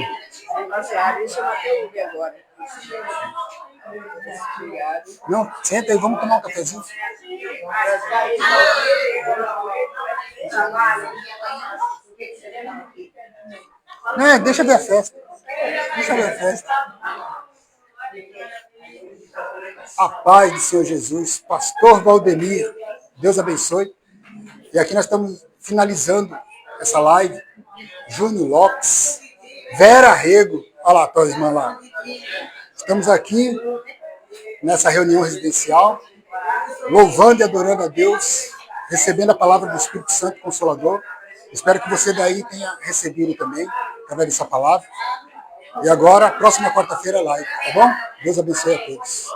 Não, senta aí, vamos tomar um cafezinho. Não, deixa ver a festa. Deixa ver a festa. A paz do Senhor Jesus, Pastor Valdemir, Deus abençoe. E aqui nós estamos finalizando essa live. Júnior Lopes, Vera Rego, olha lá, tua irmã lá. Estamos aqui nessa reunião residencial, louvando e adorando a Deus, recebendo a palavra do Espírito Santo Consolador. Espero que você daí tenha recebido também, através dessa palavra. E agora, próxima quarta-feira, live, tá bom? Deus abençoe a todos.